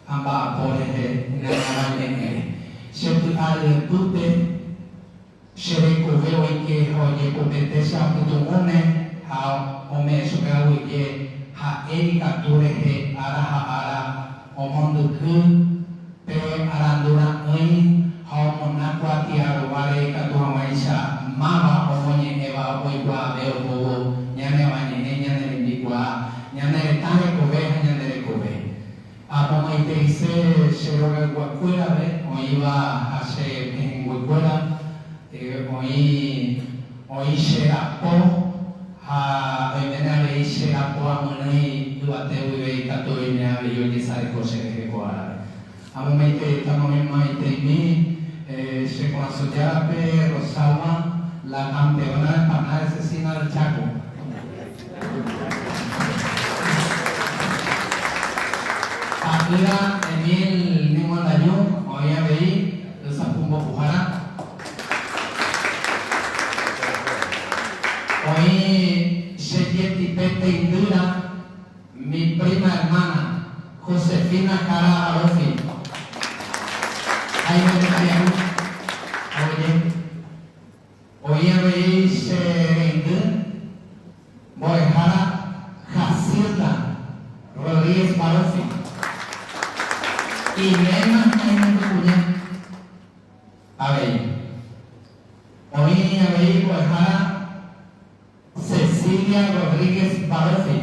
amba por el Narayan se al Pute se cubeo y que Hoye competece a Putumone a Ome Sugawiye ha Eri capture Ara Omondo Kun Pe Arandura Ui Homonakwa Tiaruare Katuamaisha Mama Omoye Eva Oigua Beo Ñane Bañe Ñane Ligua Ñane Tane Kobe Ñane Kobe Apa Maite Ise Sheroga Guacuera o iba a ser en Guacuera hoy Sherapo a Venere Sherapo a Monei Duate Uve Catoina Yo Yesare Jose de Coara Amo Maite Tamo Maite Mi se conoce Yarape Rosalba la campeona de Panal Asesina del Chaco Akira Emil Nimondaño, hoy a veí, el Zapumbo Pujara. Hoy Sheyeti Pete Indura, mi prima hermana, Josefina Cara Arofi. Ahí me dejarían. Hoy a veí Sheyeti Boejara Jacinta Rodríguez Barofi. Y Lema en Cuya. A ver. Hoy a ver Guajara Cecilia Rodríguez Barofi.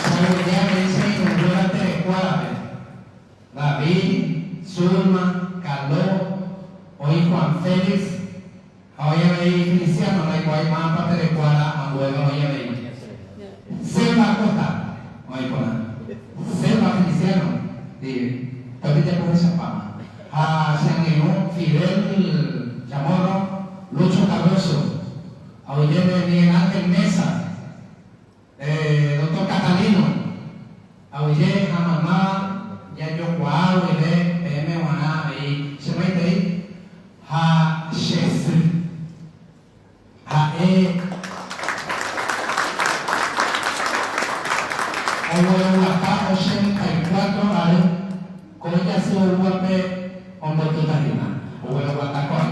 Seguridad me dice Honduras de Cuárabe. David, Zulma, Carlos, hoy Juan Félix. Hoy a ver Cristiano, no hay más parte de Cuára, a huevo hoy a ver. Selva Costa. Hoy Cuára. Selva Feliciano, también te pones a Pama. A San León, Fidel Chamorro, Lucho Cardoso, a Miguel Ángel Mesa, doctor Catalina. quá rồi đấy em mà ấy sẽ mấy đấy ha ses ha e awal apa ocean kai cuatro ale koja se uape ondo tutarina awal apa kon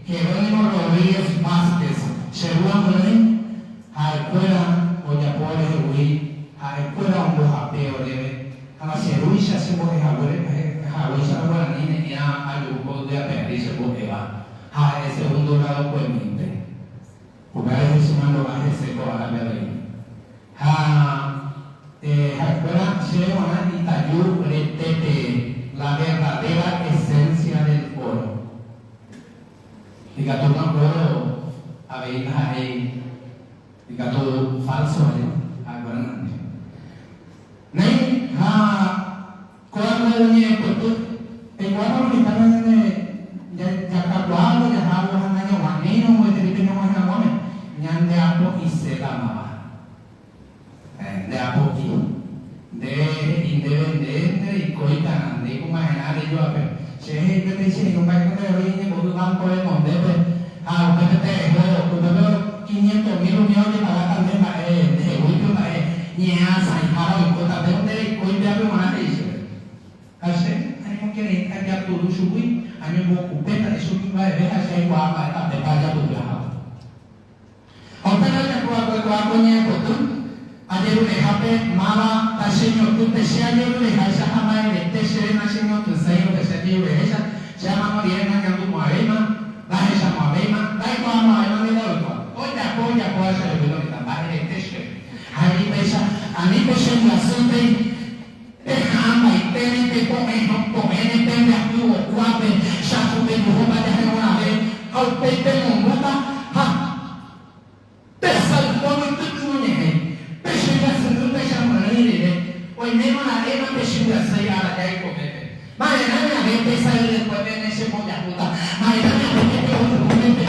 Jerónimo Rodríguez Vázquez, Cheruan Belén, a escuela Oyapoles de Huí, a escuela Hondo Japeo de a la Cheruisha se puede jabuisa para ni a ayudo de aprender se puede va a ese segundo grado pues minte. Porque es sumando más ese con la Belén. A escuela Cheruan Itayú Retete, la verdadera esencia del oro. Dikatakan oro abai hai dikatakan falso aja abaran nai ha kuarnya betul kuarnya di tanahnya jaka baru ya hawa hanya wanita mau jadi penyamanya mana nyande apa iselama de apa de independente y coitan de como era de yo a ver se que te dice no va a tener orilla por un banco de donde a usted te lo usted 500,000 uniones para también de huicho para ya sai para el cota de donde coita de mana dice hace hay que ir a ya todo subir a mí me ocupa de subir va a ver hace igual para te vaya tu viaje aunque no te puedo coñe betul ayer un ejemplo mala ta señor tú te sea yo le hace jamás de te serena señor tú sei que se dio esa se llama Mariana que tú muavema la esa muavema da igual muavema de la otra hoy ya puede ser el video que va de te ahí pesa a mí pues en la sede ama y tiene que comer depende a tu guape ya tú te roba de una vez al pepe monguta ha te salvo en tu chuñe peshiga sendu pesha manire hoy me van a ver peshiga se a la calle comete mañana me ve pesa y después viene ese polla puta mañana me ve otro comete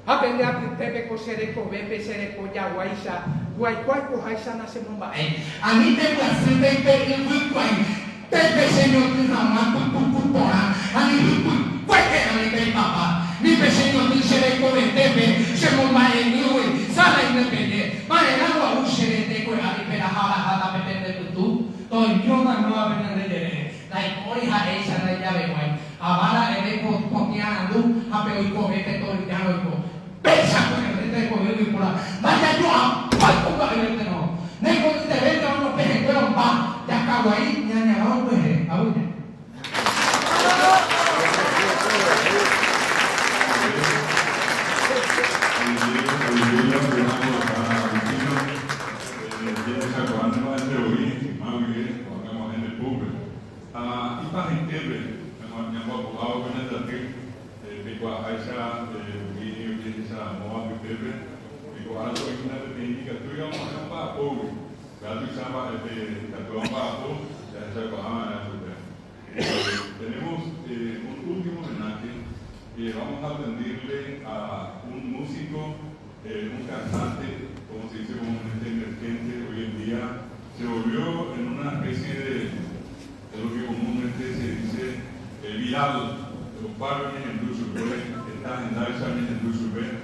aprende a pepe cosere ko bepe sere ko ya waisa guai kwai ko haisa na se mumba a mí te hace pepe y muy guay pepe señor que no más pura a mí guay que a mí te papá ni pe señor que sere ko bepe se mumba en ni sala independente mañana wa usere te ko a mí pe la hala pepe de tú to yo no va a venir de la historia esa de ya ve guay ahora el eco copiando a pe hoy ko bepe to ya no pensa con el de poder y por vaya yo a cuánto va a ver no ne con te vende unos pejes pero va ya acabo ahí ñaña vamos pues a uno Tenemos un último homenaje que vamos a rendirle a un músico, un cantante, como se dice comúnmente emergente hoy en día, se volvió en una especie de lo que comúnmente se dice viral, los barrios en Dusselberg, está en Dalsheim en Dusselberg,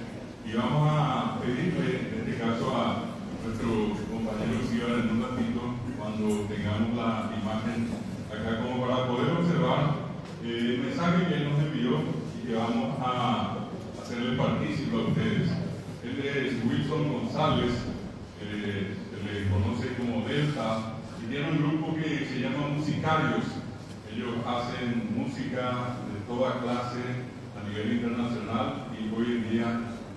y vamos a pedirle, en este caso a nuestro compañero Ciudad en un ratito, cuando tengamos la imagen acá, como para poder observar el mensaje que él nos envió y que vamos a hacerle partícipe a ustedes. Él es Wilson González, se le conoce como Delta, y tiene un grupo que se llama Musicarios. Ellos hacen música de toda clase a nivel internacional y hoy en día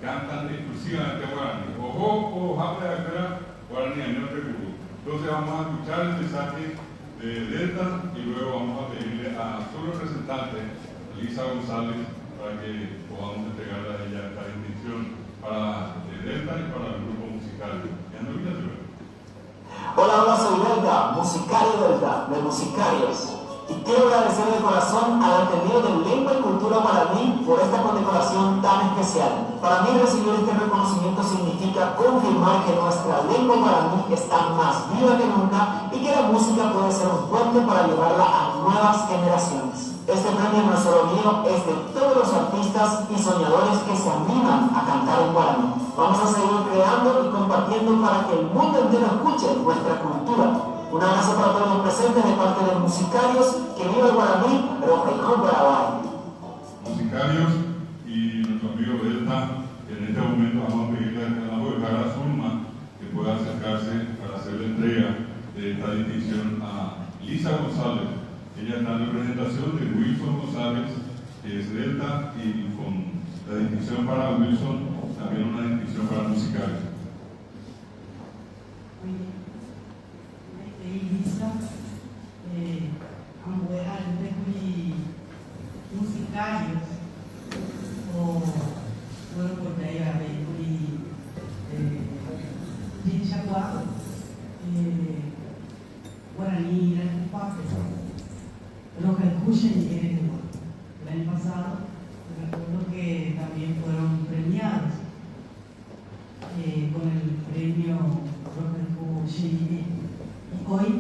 cantan exclusivamente guaraní. Ojo, habla acá guaraní, no te preocupes. Entonces vamos a escuchar el mensaje de Delta y luego vamos a pedirle a su representante, Lisa González, para que podamos entregarle a ella esta distinción para Delta y para el grupo musical. Hola, Raza Delta. Musicario Delta, de Musicarios. Y quiero agradecer de corazón al Ateneo de Lengua y Cultura Guaraní por esta condecoración tan especial. Para mí recibir este reconocimiento significa confirmar que nuestra lengua guaraní está más viva que nunca y que la música puede ser un puente para llevarla a nuevas generaciones. Este premio no es solo mío, es de todos los artistas y soñadores que se animan a cantar en guaraní. Vamos a seguir creando y compartiendo para que el mundo entero escuche nuestra cultura. Un abrazo para todos los presentes de parte de Musicarios. Que viva el guaraní, Rojaicón Paraguay. Musicarios y nuestro amigo Delta, en este momento vamos a pedirle al canal de Cara Zulma que pueda acercarse para hacer la entrega de esta distinción a Lisa González. Ella está en representación de Wilson González, que es Delta, y con la distinción para Wilson, también una distinción para Musicarios. Lisa, Musicarios, o bueno, por ahí a ver, de Chacuá, Guaraní, los que escuchen el año pasado, recuerdo que también fueron premiados con el premio Rojaicón. Y hoy,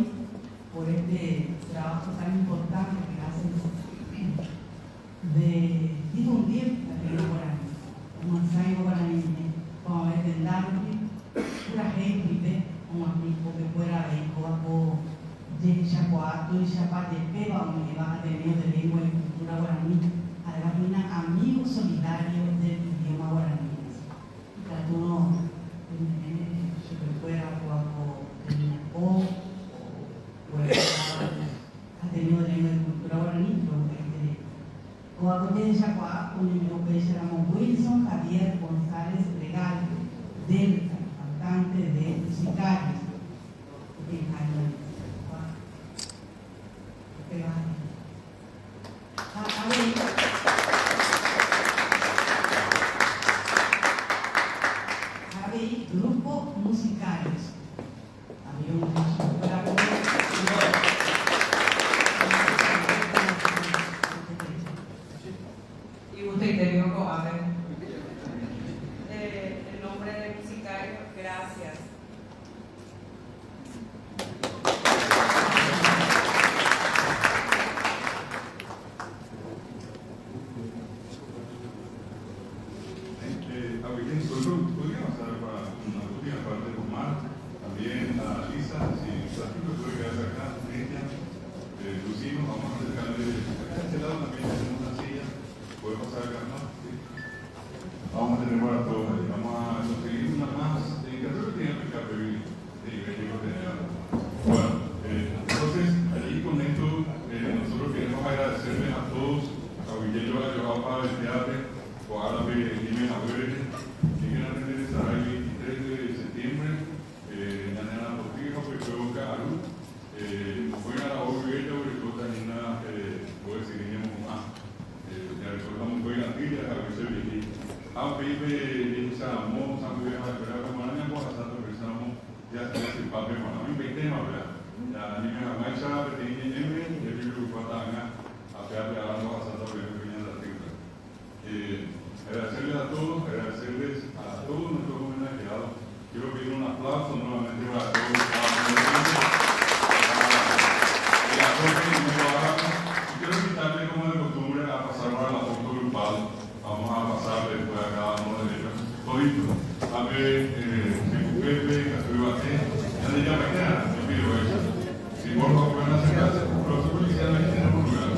por este trabajo tan importante que hacen de difundir la lengua guaraní, como ensayo guaraní, como a veces darle una gente, un amigo que fuera de Coaco, de Chacuato y Chapá de Peba, donde va a tener de lengua y cultura guaraní, además de un amigo solidario del idioma guaraní. Cada uno se recuerda Coaco de O, ha tenido lengua de cultura guaraní, Coaco de Chacuá, un amigo que se llama Wilson Javier González Legal, Delta, cantante de Musicarios, en Jaime. Grupo Musicarios. Había un y usted te dio a ver el nombre de Musicarios. Gracias. Podríamos dar para una última parte de Omar, también a Lisa, si Francisco puede quedarse acá, Cristian, Lucino, vamos a acercarle acá a este lado también tenemos una silla, puede pasar acá, ¿no? Sí. Vamos a tener para todos, vamos a conseguir una más, creo que tiene que capir, bueno, entonces, ahí con esto, nosotros queremos agradecerles a todos, a Guillermo Ayojapa del Teatro, o Árabe Jiménez Abuere, que quieren aprender a estar el 23 de septiembre, en la Nena Portijo, que fue Caru, fue a la obra, porque yo también puedo decir, más, ya recordamos muy antiguas, a veces viví, a Pipe, Salomón, San Luis, a esperar como la niña, a Santo Cristóbal, ya está sin papel, para mí, 20 temas, ¿verdad? La niña de la marcha, tiene Emre, y el libro que falta a pegarle a la Santo Cristóbal, agradecerles a todos nuestros jóvenes quedados. Quiero pedir un aplauso nuevamente para todos. Quiero invitarles, como de costumbre, a pasar para la foto grupal. Vamos a pasar después a cada uno de ellos. Todito. A ver, Pepe, Castillo Bate, ya de ella mañana, yo pido eso. Si por favor pueden acercarse, pero nosotros inicialmente tenemos lugar.